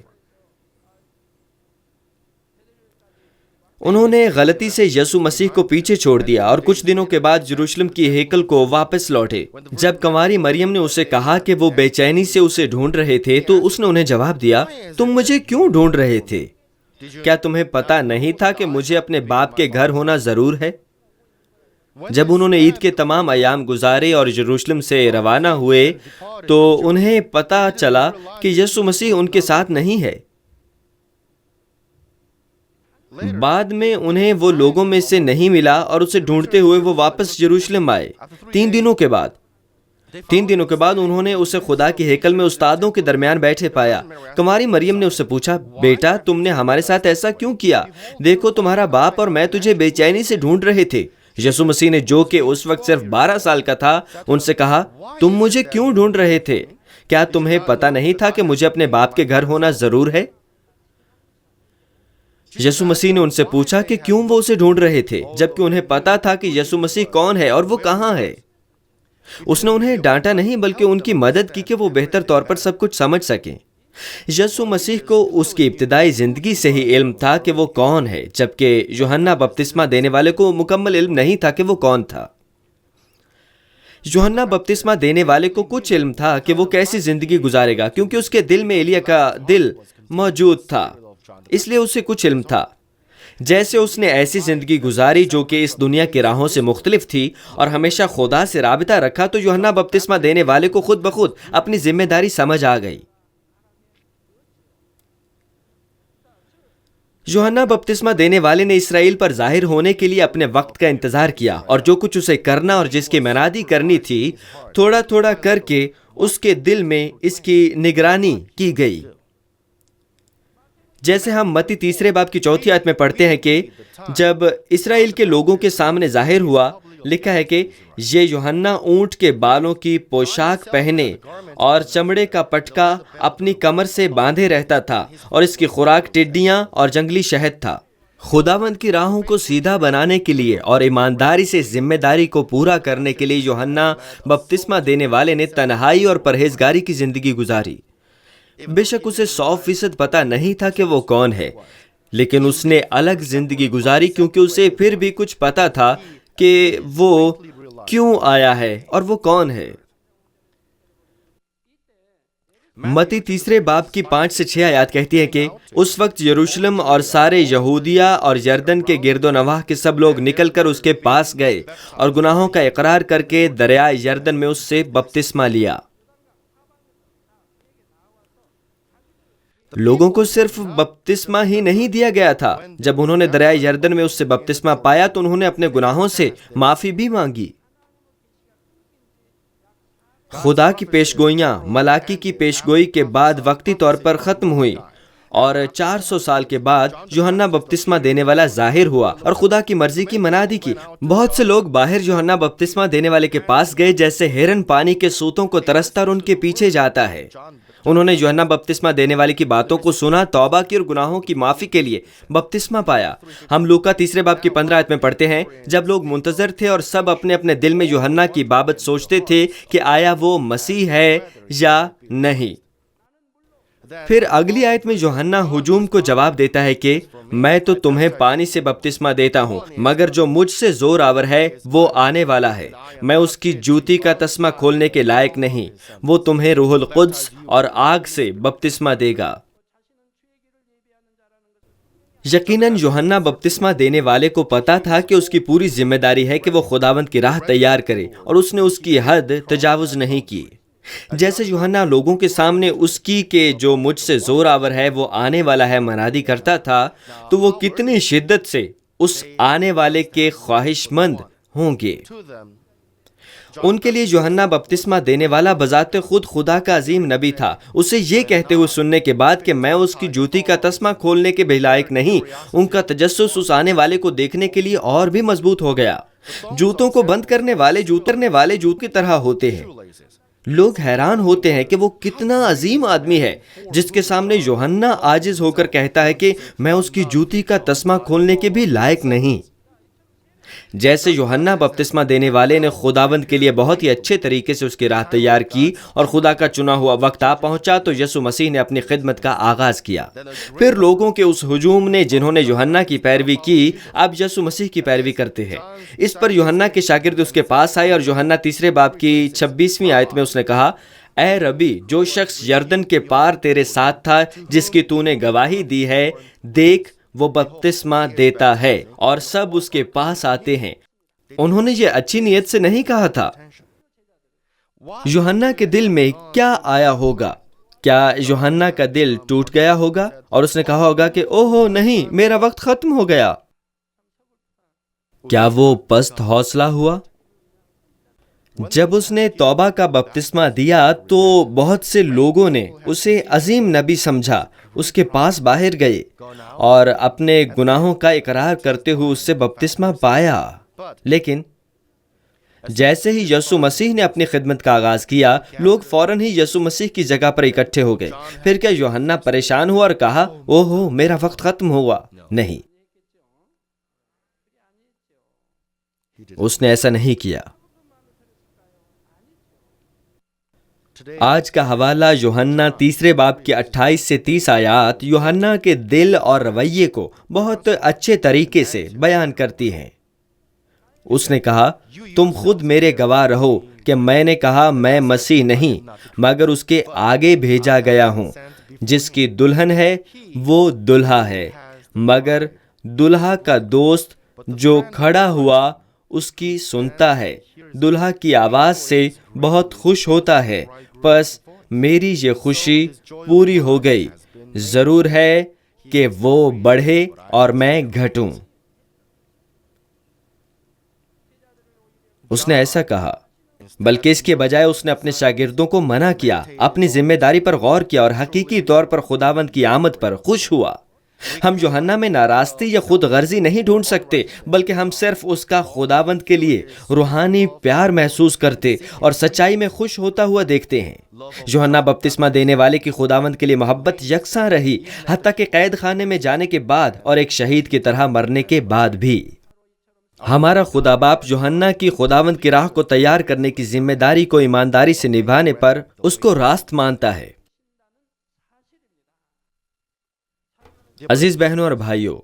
انہوں نے غلطی سے یسوع مسیح کو پیچھے چھوڑ دیا اور کچھ دنوں کے بعد یروشلم کی ہیکل کو واپس لوٹے۔ جب کنواری مریم نے اسے کہا کہ وہ بے چینی سے اسے ڈھونڈ رہے تھے تو اس نے انہیں جواب دیا، تم مجھے کیوں ڈھونڈ رہے تھے؟ کیا تمہیں پتا نہیں تھا کہ مجھے اپنے باپ کے گھر ہونا ضرور ہے؟ جب انہوں نے عید کے تمام ایام گزارے اور یروشلم سے روانہ ہوئے تو انہیں پتا چلا کہ یسوع مسیح ان کے ساتھ نہیں ہے۔ بعد میں انہیں وہ لوگوں میں سے نہیں ملا اور اسے ڈھونڈتے ہوئے وہ واپس یروشلم آئے۔ 3 دنوں کے بعد انہوں نے اسے خدا کی ہیکل میں استادوں کے درمیان بیٹھے پایا۔ کنواری مریم نے اس سے پوچھا، بیٹا تم نے ہمارے ساتھ ایسا کیوں کیا؟ دیکھو تمہارا باپ اور میں تجھے بے چینی سے ڈھونڈ رہے تھے۔ یسوع مسیح نے جو کہ اس وقت صرف 12 سال کا تھا ان سے کہا، تم مجھے کیوں ڈھونڈ رہے تھے؟ کیا تمہیں پتا نہیں تھا کہ مجھے اپنے باپ کے گھر ہونا ضرور ہے؟ یسوع مسیح نے ان سے پوچھا کہ کیوں وہ اسے ڈھونڈ رہے تھے، جبکہ انہیں پتا تھا کہ یسوع مسیح کون ہے اور وہ کہاں ہے۔ اس نے انہیں ڈانٹا نہیں بلکہ ان کی مدد کی کہ وہ بہتر طور پر سب کچھ سمجھ سکیں۔ یسوع مسیح کو اس کی ابتدائی زندگی سے ہی علم تھا کہ وہ کون ہے، جبکہ یوحنا بپتسمہ دینے والے کو مکمل علم نہیں تھا کہ وہ کون تھا۔ یوحنا بپتسمہ دینے والے کو کچھ علم تھا کہ وہ کیسی زندگی گزارے گا، کیونکہ اس کے دل میں ایلیا کا دل موجود تھا، اس لیے اسے کچھ علم تھا۔ جیسے اس نے ایسی زندگی گزاری جو کہ اس دنیا کی راہوں سے مختلف تھی اور ہمیشہ خدا سے رابطہ رکھا، تو یوحنا بپتسمہ دینے والے کو خود بخود اپنی ذمہ داری سمجھ آ گئی۔ یوحنا بپتسمہ دینے والے نے اسرائیل پر ظاہر ہونے کے لیے اپنے وقت کا انتظار کیا، اور جو کچھ اسے کرنا اور جس کی منادی کرنی تھی، تھوڑا تھوڑا کر کے اس کے دل میں اس کی نگرانی کی گئی۔ جیسے ہم متی 3 باب کی 4 آیت میں پڑھتے ہیں کہ جب اسرائیل کے لوگوں کے سامنے ظاہر ہوا، لکھا ہے کہ یہ یوحنا اونٹ کے بالوں کی پوشاک پہنے اور چمڑے کا پٹکا اپنی کمر سے باندھے رہتا تھا، اور اس کی خوراک ٹڈیاں اور جنگلی شہد تھا۔ خداوند کی راہوں کو سیدھا بنانے کے لیے اور ایمانداری سے ذمہ داری کو پورا کرنے کے لیے یوحنا بپتسمہ دینے والے نے تنہائی اور پرہیزگاری کی زندگی گزاری۔ بے شک اسے 100% پتا نہیں تھا کہ وہ کون ہے، لیکن اس نے الگ زندگی گزاری کیونکہ اسے پھر بھی کچھ پتا تھا کہ وہ کیوں آیا ہے اور وہ کون ہے۔ متی 3 باب کی 5 سے 6 آیات کہتی ہے کہ اس وقت یروشلم اور سارے یہودیہ اور یردن کے گرد و نواح کے سب لوگ نکل کر اس کے پاس گئے اور گناہوں کا اقرار کر کے دریائے یردن میں اس سے بپتسمہ لیا۔ لوگوں کو صرف بپتسمہ ہی نہیں دیا گیا تھا، جب انہوں نے دریائے یردن میں اس سے بپتسمہ پایا تو انہوں نے اپنے گناہوں سے معافی بھی مانگی۔ خدا کی پیشگوئیاں ملاکی کی پیشگوئی کے بعد وقتی طور پر ختم ہوئی، اور 400 سال کے بعد یوحنا بپتسمہ دینے والا ظاہر ہوا اور خدا کی مرضی کی منادی کی۔ بہت سے لوگ باہر یوحنا بپتسمہ دینے والے کے پاس گئے جیسے ہرن پانی کے سوتوں کو ترستا اور ان کے پیچھے جاتا ہے۔ انہوں نے یوحنا بپتسمہ دینے والے کی باتوں کو سنا، توبہ کی اور گناہوں کی معافی کے لیے بپتسمہ پایا۔ ہم لوکا 3 باب کی 15 آیت میں پڑھتے ہیں، جب لوگ منتظر تھے اور سب اپنے اپنے دل میں یوحنا کی بابت سوچتے تھے کہ آیا وہ مسیح ہے یا نہیں۔ پھر اگلی آیت میں یوحنا ہجوم کو جواب دیتا ہے کہ میں تو تمہیں پانی سے بپتسمہ دیتا ہوں، مگر جو مجھ سے زور آور ہے وہ آنے والا ہے، میں اس کی جوتی کا تسمہ کھولنے کے لائق نہیں، وہ تمہیں روح القدس اور آگ سے بپتسمہ دے گا۔ یقیناً یوحنا بپتسمہ دینے والے کو پتا تھا کہ اس کی پوری ذمہ داری ہے کہ وہ خداوند کی راہ تیار کرے، اور اس نے اس کی حد تجاوز نہیں کی۔ جیسے یوحنا لوگوں کے سامنے اس کی کہ جو مجھ سے زور آور ہے وہ آنے والا ہے منادی کرتا تھا، تو وہ کتنی شدت سے اس آنے والے کے خواہش مند ہوں گے۔ ان کے لیے یوحنا بپتسمہ دینے والا بذات خود خدا کا عظیم نبی تھا۔ اسے یہ کہتے ہوئے سننے کے بعد کہ میں اس کی جوتی کا تسمہ کھولنے کے بھی لائق نہیں، ان کا تجسس اس آنے والے کو دیکھنے کے لیے اور بھی مضبوط ہو گیا۔ جوتوں کو بند کرنے والے جوت کی طرح ہوتے ہیں۔ لوگ حیران ہوتے ہیں کہ وہ کتنا عظیم آدمی ہے جس کے سامنے یوحنا عاجز ہو کر کہتا ہے کہ میں اس کی جوتی کا تسمہ کھولنے کے بھی لائق نہیں۔ جیسے یوحنا بپتسمہ دینے والے نے خداوند کے لیے بہت ہی اچھے طریقے سے اس کی راہ تیار کی اور خدا کا چنا ہوا وقت آ پہنچا تو یسوع مسیح نے اپنی خدمت کا آغاز کیا۔ پھر لوگوں کے اس ہجوم نے جنہوں نے یوحنا کی پیروی کی اب یسوع مسیح کی پیروی کرتے ہیں۔ اس پر یوحنا کے شاگرد اس کے پاس آئے اور یوحنا 3 باب کی 26ویں آیت میں اس نے کہا، اے ربی، جو شخص یردن کے پار تیرے ساتھ تھا جس کی تو نے گواہی دی ہے، دیکھ وہ بپتسمہ دیتا ہے اور سب اس کے پاس آتے ہیں۔ انہوں نے یہ اچھی نیت سے نہیں کہا تھا۔ یوحنا کے دل میں کیا آیا ہوگا؟ کیا یوحنا کا دل ٹوٹ گیا ہوگا اور اس نے کہا ہوگا کہ اوہو نہیں، میرا وقت ختم ہو گیا؟ کیا وہ پست حوصلہ ہوا؟ جب اس نے توبہ کا بپتسمہ دیا تو بہت سے لوگوں نے اسے عظیم نبی سمجھا، اس کے پاس باہر گئے اور اپنے گناہوں کا اقرار کرتے ہوئے اس سے بپتسمہ پایا۔ لیکن جیسے ہی یسوع مسیح نے اپنی خدمت کا آغاز کیا، لوگ فوراً ہی یسوع مسیح کی جگہ پر اکٹھے ہو گئے۔ پھر کیا یوحنا پریشان ہوا اور کہا اوہو میرا وقت ختم ہوا؟ نہیں، اس نے ایسا نہیں کیا۔ آج کا حوالہ یوحنا 3 باب کی 28 سے 30 آیات یوحنا کے دل اور رویے کو بہت اچھے طریقے سے بیان کرتی ہیں۔ اس نے کہا، تم خود میرے گواہ رہو کہ میں نے کہا میں مسیح نہیں مگر اس کے آگے بھیجا گیا ہوں۔ جس کی دلہن ہے وہ دلہا ہے، مگر دلہا کا دوست جو کھڑا ہوا اس کی سنتا ہے، دلہا کی آواز سے بہت خوش ہوتا ہے، پس میری یہ خوشی پوری ہو گئی۔ ضرور ہے کہ وہ بڑھے اور میں گھٹوں۔ اس نے ایسا کہا، بلکہ اس کے بجائے اس نے اپنے شاگردوں کو منع کیا، اپنی ذمہ داری پر غور کیا اور حقیقی طور پر خداوند کی آمد پر خوش ہوا۔ ہم یوحنا میں ناراستی یا خود غرضی نہیں ڈھونڈ سکتے، بلکہ ہم صرف اس کا خداوند کے لیے روحانی پیار محسوس کرتے اور سچائی میں خوش ہوتا ہوا دیکھتے ہیں۔ یوحنا بپتسمہ دینے والے کی خداوند کے لیے محبت یکساں رہی، حتیٰ کہ قید خانے میں جانے کے بعد اور ایک شہید کی طرح مرنے کے بعد بھی۔ ہمارا خدا باپ یوحنا کی خداوند کی راہ کو تیار کرنے کی ذمہ داری کو ایمانداری سے نبھانے پر اس کو راست مانتا ہے۔ عزیز بہنوں اور بھائیوں،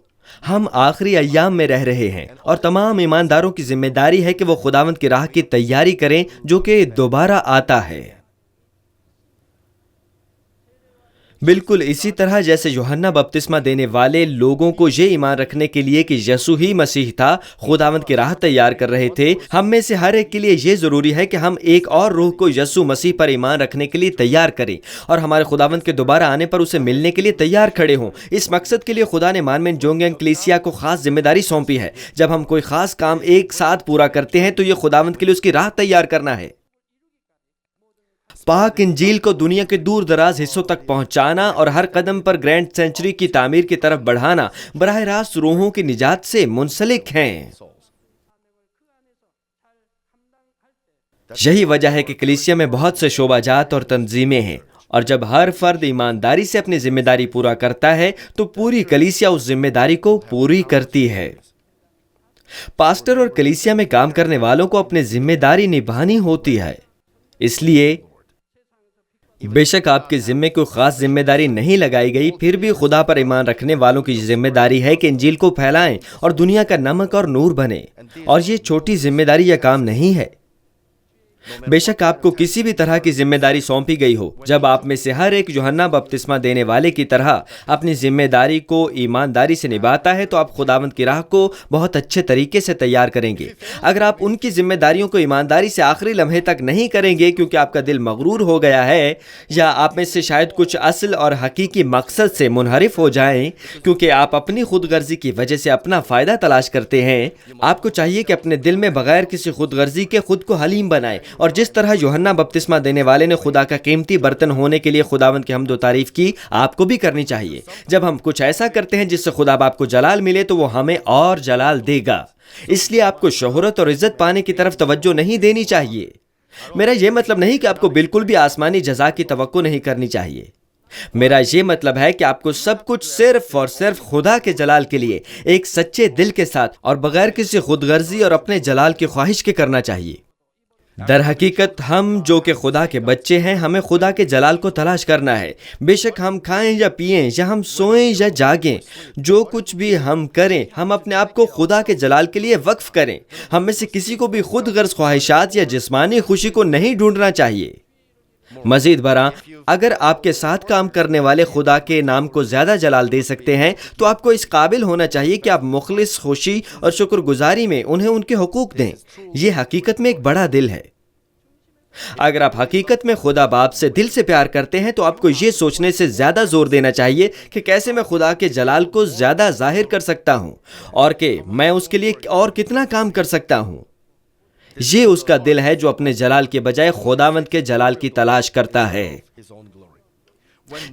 ہم آخری ایام میں رہ رہے ہیں اور تمام ایمانداروں کی ذمہ داری ہے کہ وہ خداوند کی راہ کی تیاری کریں جو کہ دوبارہ آتا ہے۔ بالکل اسی طرح جیسے یوحنا بپتسمہ دینے والے لوگوں کو یہ ایمان رکھنے کے لیے کہ یسوع ہی مسیح تھا خداوند کی راہ تیار کر رہے تھے، ہم میں سے ہر ایک کے لیے یہ ضروری ہے کہ ہم ایک اور روح کو یسوع مسیح پر ایمان رکھنے کے لیے تیار کریں اور ہمارے خداوند کے دوبارہ آنے پر اسے ملنے کے لیے تیار کھڑے ہوں۔ اس مقصد کے لیے خدا نے مانمن جونگینگ کلیسیا کو خاص ذمہ داری سونپی ہے۔ جب ہم کوئی خاص کام ایک ساتھ پورا کرتے ہیں تو یہ خداوند کے لیے اس کی راہ تیار کرنا ہے۔ پاک انجیل کو دنیا کے دور دراز حصوں تک پہنچانا اور ہر قدم پر گرینڈ سینچری کی تعمیر کی طرف بڑھانا براہ راست روحوں کی نجات سے منسلک ہیں۔ یہی وجہ ہے کہ کلیسیا میں بہت سے شعبہ جات اور تنظیمیں ہیں، اور جب ہر فرد ایمانداری سے اپنی ذمہ داری پورا کرتا ہے تو پوری کلیسیا اس ذمہ داری کو پوری کرتی ہے۔ پاسٹر اور کلیسیا میں کام کرنے والوں کو اپنی ذمہ داری نبھانی ہوتی ہے، اس لیے بے شک آپ کے ذمے کوئی خاص ذمہ داری نہیں لگائی گئی، پھر بھی خدا پر ایمان رکھنے والوں کی ذمہ داری ہے کہ انجیل کو پھیلائیں اور دنیا کا نمک اور نور بنے، اور یہ چھوٹی ذمہ داری یا کام نہیں ہے۔ بے شک آپ کو کسی بھی طرح کی ذمہ داری سونپی گئی ہو، جب آپ میں سے ہر ایک یوحنا بپتسمہ دینے والے کی طرح اپنی ذمہ داری کو ایمانداری سے نبھاتا ہے تو آپ خداوند کی راہ کو بہت اچھے طریقے سے تیار کریں گے۔ اگر آپ ان کی ذمہ داریوں کو ایمانداری سے آخری لمحے تک نہیں کریں گے کیونکہ آپ کا دل مغرور ہو گیا ہے، یا آپ میں سے شاید کچھ اصل اور حقیقی مقصد سے منحرف ہو جائیں کیونکہ آپ اپنی خود غرضی کی وجہ سے اپنا فائدہ تلاش کرتے ہیں، آپ کو چاہیے کہ اپنے دل میں بغیر کسی خود غرضی کے خود کو حلیم بنائیں، اور جس طرح یوحنا بپتسمہ دینے والے نے خدا کا قیمتی برتن ہونے کے لیے خداوند کی حمد و تعریف کی، آپ کو بھی کرنی چاہیے۔ جب ہم کچھ ایسا کرتے ہیں جس سے خدا باپ کو جلال ملے تو وہ ہمیں اور جلال دے گا۔ اس لیے آپ کو شہرت اور عزت پانے کی طرف توجہ نہیں دینی چاہیے۔ میرا یہ مطلب نہیں کہ آپ کو بالکل بھی آسمانی جزا کی توقع نہیں کرنی چاہیے۔ میرا یہ مطلب ہے کہ آپ کو سب کچھ صرف اور صرف خدا کے جلال کے لیے ایک سچے دل کے ساتھ اور بغیر کسی خود غرضی اور اپنے جلال کی خواہش کے کرنا چاہیے۔ در حقیقت ہم جو کہ خدا کے بچے ہیں، ہمیں خدا کے جلال کو تلاش کرنا ہے۔ بے شک ہم کھائیں یا پئیں یا ہم سوئیں یا جاگیں، جو کچھ بھی ہم کریں ہم اپنے آپ کو خدا کے جلال کے لیے وقف کریں۔ ہم میں سے کسی کو بھی خود غرض خواہشات یا جسمانی خوشی کو نہیں ڈھونڈنا چاہیے۔ مزید برآں، اگر آپ کے ساتھ کام کرنے والے خدا کے نام کو زیادہ جلال دے سکتے ہیں تو آپ کو اس قابل ہونا چاہیے کہ آپ مخلص خوشی اور شکر گزاری میں انہیں ان کے حقوق دیں۔ یہ حقیقت میں ایک بڑا دل ہے۔ اگر آپ حقیقت میں خدا باپ سے دل سے پیار کرتے ہیں تو آپ کو یہ سوچنے سے زیادہ زور دینا چاہیے کہ کیسے میں خدا کے جلال کو زیادہ ظاہر کر سکتا ہوں اور کہ میں اس کے لیے اور کتنا کام کر سکتا ہوں۔ یہ اس کا دل ہے جو اپنے جلال کے بجائے خداوند کے جلال کی تلاش کرتا ہے۔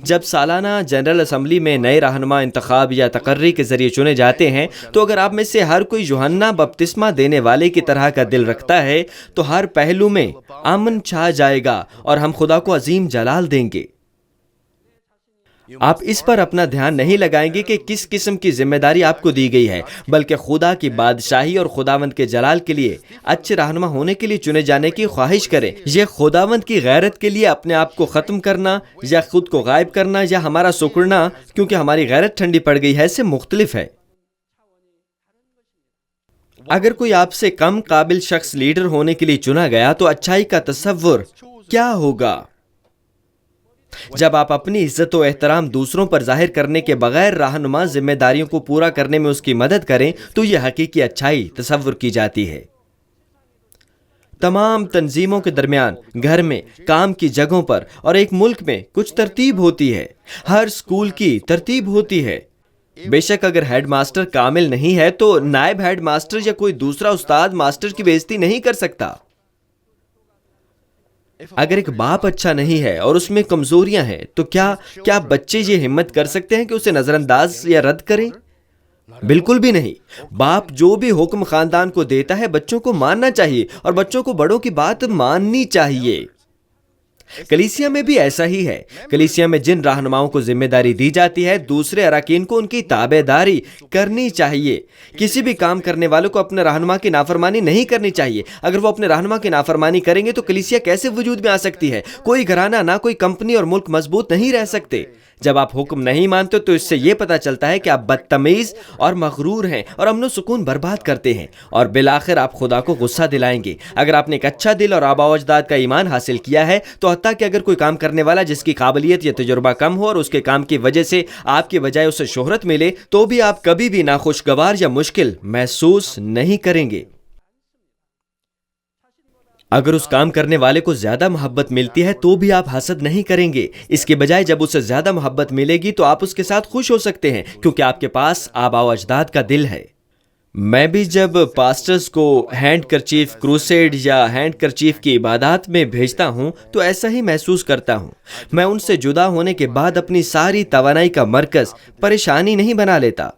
جب سالانہ جنرل اسمبلی میں نئے رہنما انتخاب یا تقرری کے ذریعے چنے جاتے ہیں تو اگر آپ میں سے ہر کوئی یوحنا بپتسمہ دینے والے کی طرح کا دل رکھتا ہے تو ہر پہلو میں امن چھا جائے گا اور ہم خدا کو عظیم جلال دیں گے۔ آپ اس پر اپنا دھیان نہیں لگائیں گے کہ کس قسم کی ذمہ داری آپ کو دی گئی ہے، بلکہ خدا کی بادشاہی اور خداوند کے جلال کے لیے اچھے رہنما ہونے کے لیے چنے جانے کی خواہش کریں۔ یہ خداوند کی غیرت کے لیے اپنے آپ کو ختم کرنا یا خود کو غائب کرنا یا ہمارا سکڑنا کیونکہ ہماری غیرت ٹھنڈی پڑ گئی ہے سے مختلف ہے۔ اگر کوئی آپ سے کم قابل شخص لیڈر ہونے کے لیے چنا گیا تو اچھائی کا تصور کیا ہوگا؟ جب آپ اپنی عزت و احترام دوسروں پر ظاہر کرنے کے بغیر رہنما ذمہ داریوں کو پورا کرنے میں اس کی مدد کریں تو یہ حقیقی اچھائی تصور کی جاتی ہے۔ تمام تنظیموں کے درمیان، گھر میں، کام کی جگہوں پر اور ایک ملک میں کچھ ترتیب ہوتی ہے۔ ہر اسکول کی ترتیب ہوتی ہے۔ بے شک اگر ہیڈ ماسٹر کامل نہیں ہے تو نائب ہیڈ ماسٹر یا کوئی دوسرا استاد ماسٹر کی بے عزتی نہیں کر سکتا۔ اگر ایک باپ اچھا نہیں ہے اور اس میں کمزوریاں ہیں تو کیا بچے یہ ہمت کر سکتے ہیں کہ اسے نظر انداز یا رد کریں؟ بالکل بھی نہیں۔ باپ جو بھی حکم خاندان کو دیتا ہے بچوں کو ماننا چاہیے اور بچوں کو بڑوں کی بات ماننی چاہیے۔ کلیسیا میں بھی ایسا ہی ہے۔ کلیسیا میں جن رہنماؤں کو ذمہ داری دی جاتی ہے دوسرے اراکین کو ان کی تابع داری کرنی چاہیے۔ کسی بھی کام کرنے والوں کو اپنے رہنما کی نافرمانی نہیں کرنی چاہیے۔ اگر وہ اپنے رہنما کی نافرمانی کریں گے تو کلیسیا کیسے وجود میں آ سکتی ہے؟ کوئی گھرانہ، نہ کوئی کمپنی اور ملک مضبوط نہیں رہ سکتے۔ جب آپ حکم نہیں مانتے تو اس سے یہ پتہ چلتا ہے کہ آپ بدتمیز اور مغرور ہیں اور امن و سکون برباد کرتے ہیں، اور بالآخر آپ خدا کو غصہ دلائیں گے۔ اگر آپ نے ایک اچھا دل اور آباء و اجداد کا ایمان حاصل کیا ہے تو حتیٰ کہ اگر کوئی کام کرنے والا جس کی قابلیت یا تجربہ کم ہو اور اس کے کام کی وجہ سے آپ کی بجائے اسے شہرت ملے، تو بھی آپ کبھی بھی ناخوشگوار یا مشکل محسوس نہیں کریں گے۔ اگر اس کام کرنے والے کو زیادہ محبت ملتی ہے تو بھی آپ حسد نہیں کریں گے، اس کے بجائے جب اسے زیادہ محبت ملے گی تو آپ اس کے ساتھ خوش ہو سکتے ہیں، کیونکہ آپ کے پاس آباء و اجداد کا دل ہے۔ میں بھی جب پاسٹرز کو ہینڈ کرچیف کروسیڈ یا ہینڈ کرچیف کی عبادات میں بھیجتا ہوں تو ایسا ہی محسوس کرتا ہوں۔ میں ان سے جدا ہونے کے بعد اپنی ساری توانائی کا مرکز پریشانی نہیں بنا لیتا،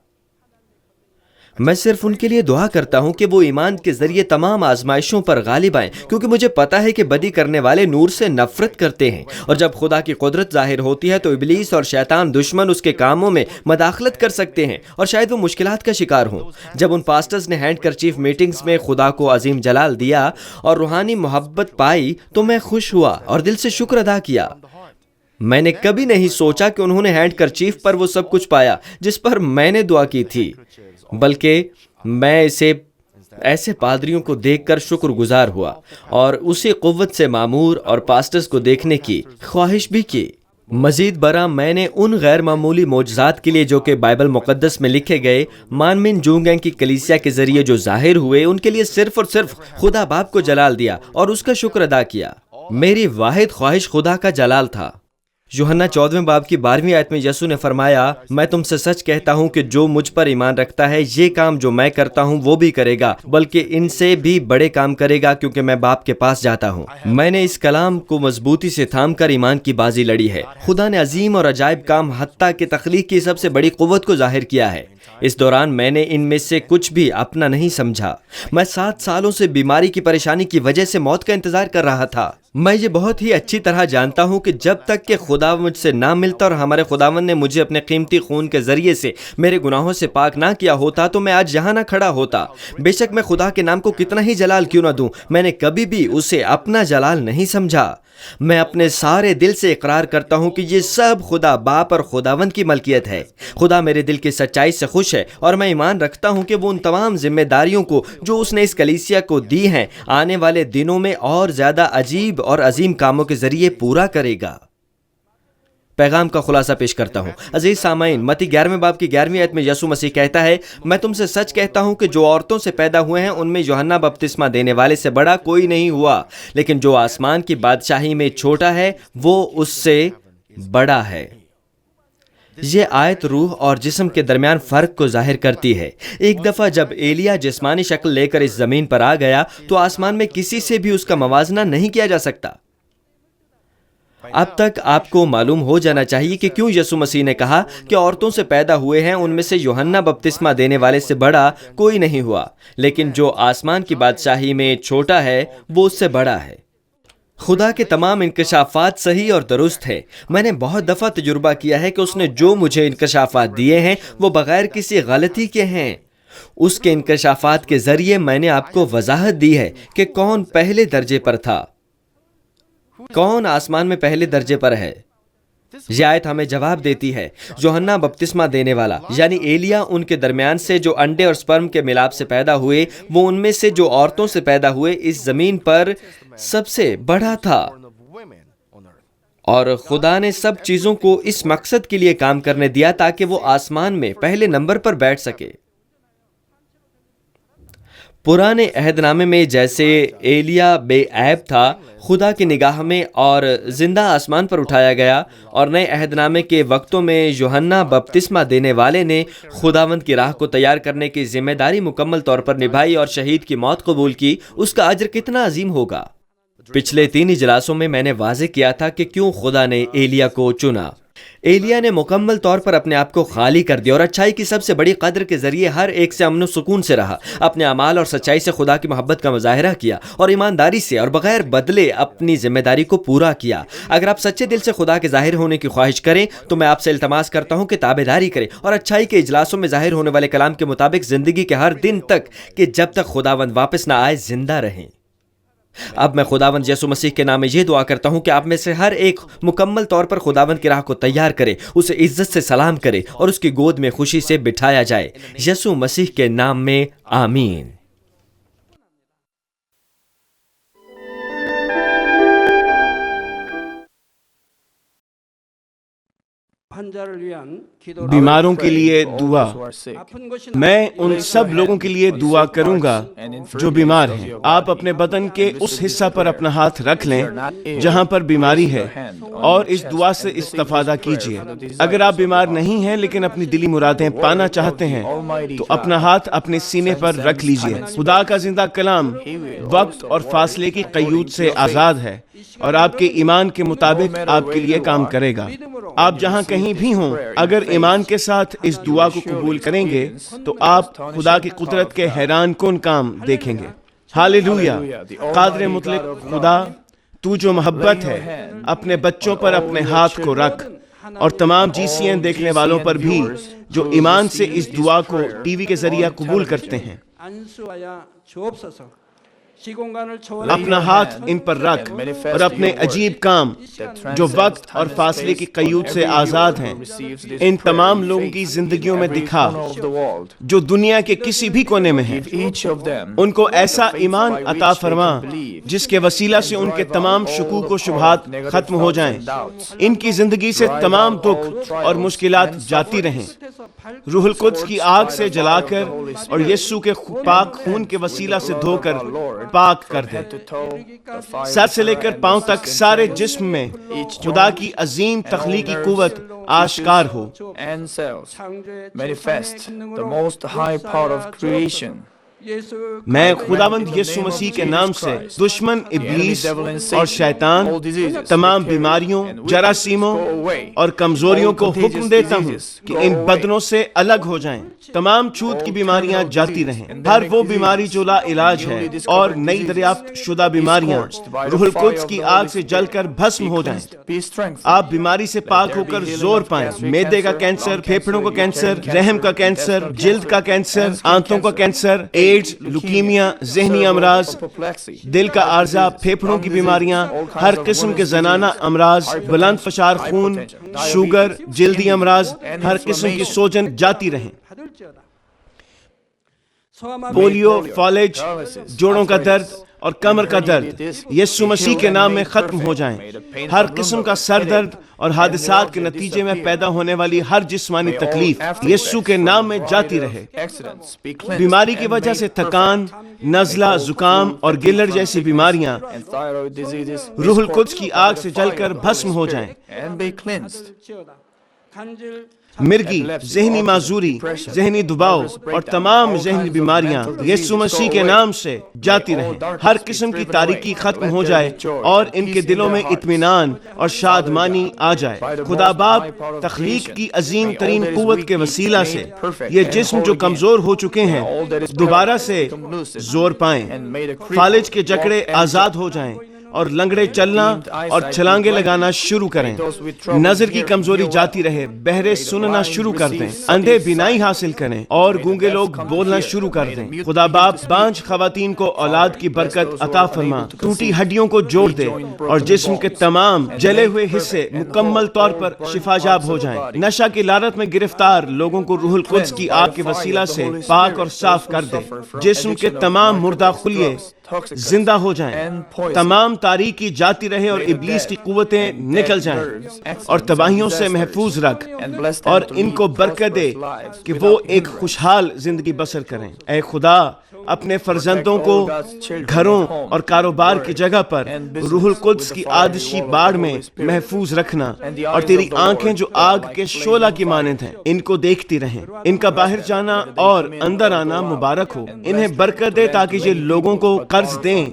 میں صرف ان کے لیے دعا کرتا ہوں کہ وہ ایمان کے ذریعے تمام آزمائشوں پر غالب آئیں، کیونکہ مجھے پتا ہے کہ بدی کرنے والے نور سے نفرت کرتے ہیں، اور جب خدا کی قدرت ظاہر ہوتی ہے تو ابلیس اور شیطان دشمن اس کے کاموں میں مداخلت کر سکتے ہیں اور شاید وہ مشکلات کا شکار ہوں۔ جب ان پاسٹرز نے ہینڈ کرچیف میٹنگز میں خدا کو عظیم جلال دیا اور روحانی محبت پائی تو میں خوش ہوا اور دل سے شکر ادا کیا۔ میں نے کبھی نہیں سوچا کہ انہوں نے ہینڈ کرچیف پر وہ سب کچھ پایا جس پر میں نے دعا کی تھی، بلکہ میں اسے ایسے پادریوں کو دیکھ کر شکر گزار ہوا اور اسی قوت سے معمور اور پاسٹرز کو دیکھنے کی خواہش بھی کی۔ مزید برآں میں نے ان غیر معمولی معجزات کے لیے جو کہ بائبل مقدس میں لکھے گئے مان من جونگینگ کی کلیسیا کے ذریعے جو ظاہر ہوئے ان کے لیے صرف اور صرف خدا باپ کو جلال دیا اور اس کا شکر ادا کیا۔ میری واحد خواہش خدا کا جلال تھا۔ یوحنا 14 باب کی 12ویں آیت میں یسوع نے فرمایا، میں تم سے سچ کہتا ہوں کہ جو مجھ پر ایمان رکھتا ہے یہ کام جو میں کرتا ہوں وہ بھی کرے گا، بلکہ ان سے بھی بڑے کام کرے گا، کیونکہ میں باپ کے پاس جاتا ہوں۔ میں نے اس کلام کو مضبوطی سے تھام کر ایمان کی بازی لڑی ہے۔ خدا نے عظیم اور عجائب کام حتیٰ کہ تخلیق کی سب سے بڑی قوت کو ظاہر کیا ہے۔ اس دوران میں نے ان میں سے کچھ بھی اپنا نہیں سمجھا۔ میں 7 سالوں سے بیماری کی پریشانی کی وجہ سے موت کا انتظار کر رہا تھا۔ میں یہ بہت ہی اچھی طرح جانتا ہوں کہ جب تک کہ خدا مجھ سے نہ ملتا اور ہمارے خداوند نے مجھے اپنے قیمتی خون کے ذریعے سے میرے گناہوں سے پاک نہ کیا ہوتا تو میں آج یہاں نہ کھڑا ہوتا۔ بے شک میں خدا کے نام کو کتنا ہی جلال کیوں نہ دوں، میں نے کبھی بھی اسے اپنا جلال نہیں سمجھا۔ میں اپنے سارے دل سے اقرار کرتا ہوں کہ یہ سب خدا باپ اور خداوند کی ملکیت ہے۔ خدا میرے دل کی سچائی سے خوش ہے اور میں ایمان رکھتا ہوں کہ وہ ان تمام ذمہ داریوں کو جو اس نے اس کلیسیا کو دی ہیں آنے والے دنوں میں اور زیادہ عجیب اور عظیم کاموں کے ذریعے پورا کرے گا۔ پیغام کا خلاصہ پیش کرتا ہوں۔ عزیز سامعین، متی 11 باب کی 11ویں آیت میں یسوع مسیح کہتا ہے، میں تم سے سچ کہتا ہوں کہ جو عورتوں سے پیدا ہوئے ہیں ان میں یوحنا بپتسمہ دینے والے سے بڑا کوئی نہیں ہوا، لیکن جو آسمان کی بادشاہی میں چھوٹا ہے وہ اس سے بڑا ہے۔ یہ آیت روح اور جسم کے درمیان فرق کو ظاہر کرتی ہے۔ ایک دفعہ جب ایلیا جسمانی شکل لے کر اس زمین پر آ گیا تو آسمان میں کسی سے بھی اس کا موازنہ نہیں کیا جا سکتا۔ اب تک آپ کو معلوم ہو جانا چاہیے کہ کیوں یسوع مسیح نے کہا کہ عورتوں سے پیدا ہوئے ہیں ان میں سے یوحنا بپتسمہ دینے والے سے بڑا کوئی نہیں ہوا، لیکن جو آسمان کی بادشاہی میں چھوٹا ہے وہ اس سے بڑا ہے۔ خدا کے تمام انکشافات صحیح اور درست ہے۔ میں نے بہت دفعہ تجربہ کیا ہے کہ اس نے جو مجھے انکشافات دیے ہیں وہ بغیر کسی غلطی کے ہیں۔ اس کے انکشافات کے ذریعے میں نے آپ کو وضاحت دی ہے کہ کون پہلے درجے پر تھا، کون آسمان میں پہلے درجے پر ہے۔ یہ آیت ہمیں جواب دیتی ہے، یوحنا بپتسمہ دینے والا یعنی ایلیا ان کے درمیان سے جو انڈے اور سپرم کے ملاپ سے پیدا ہوئے، وہ ان میں سے جو عورتوں سے پیدا ہوئے اس زمین پر سب سے بڑا تھا، اور خدا نے سب چیزوں کو اس مقصد کے لیے کام کرنے دیا تاکہ وہ آسمان میں پہلے نمبر پر بیٹھ سکے۔ پرانے عہد نامے میں جیسے ایلیا بے عیب تھا خدا کی نگاہ میں اور زندہ آسمان پر اٹھایا گیا، اور نئے عہد نامے کے وقتوں میں یوحنا بپتسمہ دینے والے نے خداوند کی راہ کو تیار کرنے کی ذمہ داری مکمل طور پر نبھائی اور شہید کی موت قبول کی، اس کا اجر کتنا عظیم ہوگا۔ پچھلے 3 اجلاسوں میں میں نے واضح کیا تھا کہ کیوں خدا نے ایلیا کو چنا۔ ایلیا نے مکمل طور پر اپنے آپ کو خالی کر دیا اور اچھائی کی سب سے بڑی قدر کے ذریعے ہر ایک سے امن و سکون سے رہا، اپنے اعمال اور سچائی سے خدا کی محبت کا مظاہرہ کیا اور ایمانداری سے اور بغیر بدلے اپنی ذمہ داری کو پورا کیا۔ اگر آپ سچے دل سے خدا کے ظاہر ہونے کی خواہش کریں تو میں آپ سے التماس کرتا ہوں کہ تابعداری کریں اور اچھائی کے اجلاسوں میں ظاہر ہونے والے کلام کے مطابق زندگی کے ہر دن تک کہ جب تک خداوند واپس نہ آئے زندہ رہیں۔ اب میں خداوند یسوع مسیح کے نام میں یہ دعا کرتا ہوں کہ آپ میں سے ہر ایک مکمل طور پر خداوند کی راہ کو تیار کرے، اسے عزت سے سلام کرے اور اس کی گود میں خوشی سے بٹھایا جائے، یسوع مسیح کے نام میں آمین۔ بیماروں کے لیے دعا۔ میں ان سب لوگوں کے لیے دعا کروں گا جو بیمار ہیں۔ آپ اپنے بدن کے اس حصہ پر اپنا ہاتھ رکھ لیں جہاں پر بیماری ہے اور اس دعا سے استفادہ کیجیے۔ اگر آپ بیمار نہیں ہیں لیکن اپنی دلی مرادیں پانا چاہتے ہیں تو اپنا ہاتھ اپنے سینے پر رکھ لیجیے۔ خدا کا زندہ کلام وقت اور فاصلے کی قیود سے آزاد ہے اور آپ کے ایمان کے مطابق آپ کے لیے کام کرے گا۔ آپ جہاں کہیں بھی ہوں، اگر ایمان کے ساتھ اس دعا کو قبول کریں گے تو آپ خدا کی قدرت کے حیران کن کام دیکھیں گے۔ ہاللویہ۔ قادر مطلق خدا، تو جو محبت ہے، اپنے بچوں پر اپنے ہاتھ کو رکھ اور تمام GCN دیکھنے والوں پر بھی جو ایمان سے اس دعا کو ٹی وی کے ذریعہ قبول کرتے ہیں۔ اپنا ہاتھ ان پر رکھ اور اپنے عجیب کام جو وقت اور فاصلے کی قیود سے آزاد ہیں ان تمام لوگوں کی زندگیوں میں دکھا جو دنیا کے کسی بھی کونے میں ہیں۔ ان کو ایسا ایمان عطا فرما جس کے وسیلہ سے ان کے تمام شکوک و شبہات ختم ہو جائیں، ان کی زندگی سے تمام دکھ اور مشکلات جاتی رہیں۔ روح القدس کی آگ سے جلا کر اور یسوع کے پاک خون کے وسیلہ سے دھو کر پاک کر دے۔ سر سے لے کر پاؤں تک سارے جسم میں خدا کی عظیم تخلیقی قوت آشکار ہو۔ میں خداوند یسوع مسیح کے نام سے دشمن ابلیس اور شیطان، تمام بیماریوں، جراثیموں اور کمزوریوں کو حکم دیتا ہوں کہ ان بدنوں سے الگ ہو جائیں۔ تمام چھوت کی بیماریاں جاتی رہیں۔ ہر وہ بیماری جو لا علاج ہے اور نئی دریافت شدہ بیماریاں روح القدس کی آگ سے جل کر بھسم ہو جائیں۔ آپ بیماری سے پاک ہو کر زور پائیں۔ معدے کا کینسر، پھیپھڑوں کا کینسر، رحم کا کینسر، جلد کا کینسر، آنتوں کا کینسر، ایڈز، لیوکیمیا، ذہنی امراض، دل کا عارضہ، پھیپھڑوں کی بیماریاں، ہر قسم کے زنانہ امراض، بلند فشار خون، شوگر، جلدی امراض، ہر قسم کی سوجن جاتی رہیں۔ پولیو، فالج، جوڑوں کا درد اور کمر کا درد یسوع مسیح کے نام میں ختم ہو جائیں۔ ہر قسم کا سر درد اور حادثات کے نتیجے میں پیدا ہونے والی ہر جسمانی تکلیف یسوع کے نام میں جاتی رہے۔ بیماری کی وجہ سے تھکان، نزلہ، زکام اور گلر جیسی بیماریاں روح القدس کی آگ سے جل کر بھسم ہو جائیں۔ مرگی، ذہنی معذوری، ذہنی دباؤ اور تمام ذہنی بیماریاں یسوع مسیح کے نام سے جاتی رہیں۔ ہر قسم کی تاریکی ختم ہو جائے اور ان کے دلوں میں اطمینان اور شادمانی آ جائے۔ خدا باپ تخلیق کی عظیم ترین قوت کے وسیلہ سے یہ جسم جو کمزور ہو چکے ہیں دوبارہ سے زور پائیں، فالج کے جکڑے آزاد ہو جائیں اور لنگڑے چلنا اور چھلانگے لگانا شروع کریں۔ نظر کی کمزوری جاتی رہے، بہرے سننا شروع کر دیں، اندھے بینائی حاصل کریں اور گونگے لوگ بولنا شروع کر دیں۔ خدا باپ بانجھ خواتین کو اولاد کی برکت عطا فرما، ٹوٹی ہڈیوں کو جوڑ دے اور جسم کے تمام جلے ہوئے حصے مکمل طور پر شفا یاب ہو جائیں۔ نشہ کی لعنت میں گرفتار لوگوں کو روح القدس کی آگ کے وسیلہ سے پاک اور صاف کر دے۔ جسم کے تمام مردہ خلیے زندہ ہو جائیں، تمام تاریکی جاتی رہے اور ابلیس کی قوتیں نکل جائیں اور تباہیوں سے محفوظ رکھ اور ان کو برکت دے کہ وہ ایک خوشحال زندگی بسر کریں۔ اے خدا، اپنے فرزندوں کو گھروں اور کاروبار کی جگہ پر روح القدس کی آتشی باڑ میں محفوظ رکھنا اور تیری آنکھیں جو آگ کے شعلہ کی مانند ہیں ان کو دیکھتی رہیں۔ ان کا باہر جانا اور اندر آنا مبارک ہو۔ انہیں برکت دے تاکہ یہ لوگوں کو قرض دیں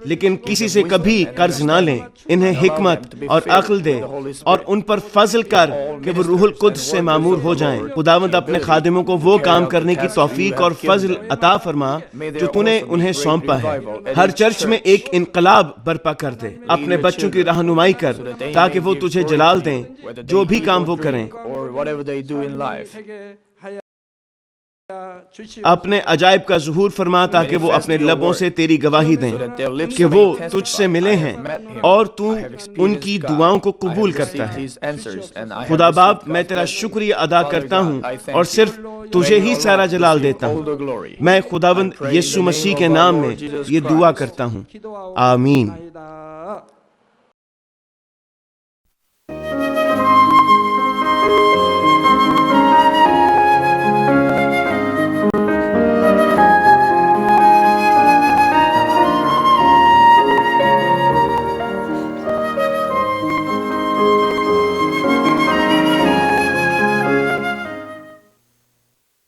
لیکن کسی سے کبھی قرض نہ لیں۔ انہیں حکمت اور عقل دے اور ان پر فضل کر کہ وہ روح القدس سے معمور ہو جائیں۔ خداوند اپنے خادموں کو وہ کام کرنے کی توفیق اور فضل عطا فرما جو تو نے انہیں سونپا ہے۔ ہر چرچ میں ایک انقلاب برپا کر دے۔ اپنے بچوں کی رہنمائی کر تاکہ وہ تجھے جلال دیں جو بھی کام وہ کریں۔ اپنے عجائب کا ظہور فرما تاکہ وہ اپنے لبوں سے تیری گواہی دیں کہ وہ تجھ سے ملے ہیں اور تو ان کی دعاؤں کو قبول کرتا ہے۔ خدا باپ، میں تیرا شکریہ ادا کرتا ہوں اور صرف تجھے ہی سارا جلال دیتا ہوں۔ میں خداوند یسوع مسیح کے نام میں یہ دعا کرتا ہوں، آمین۔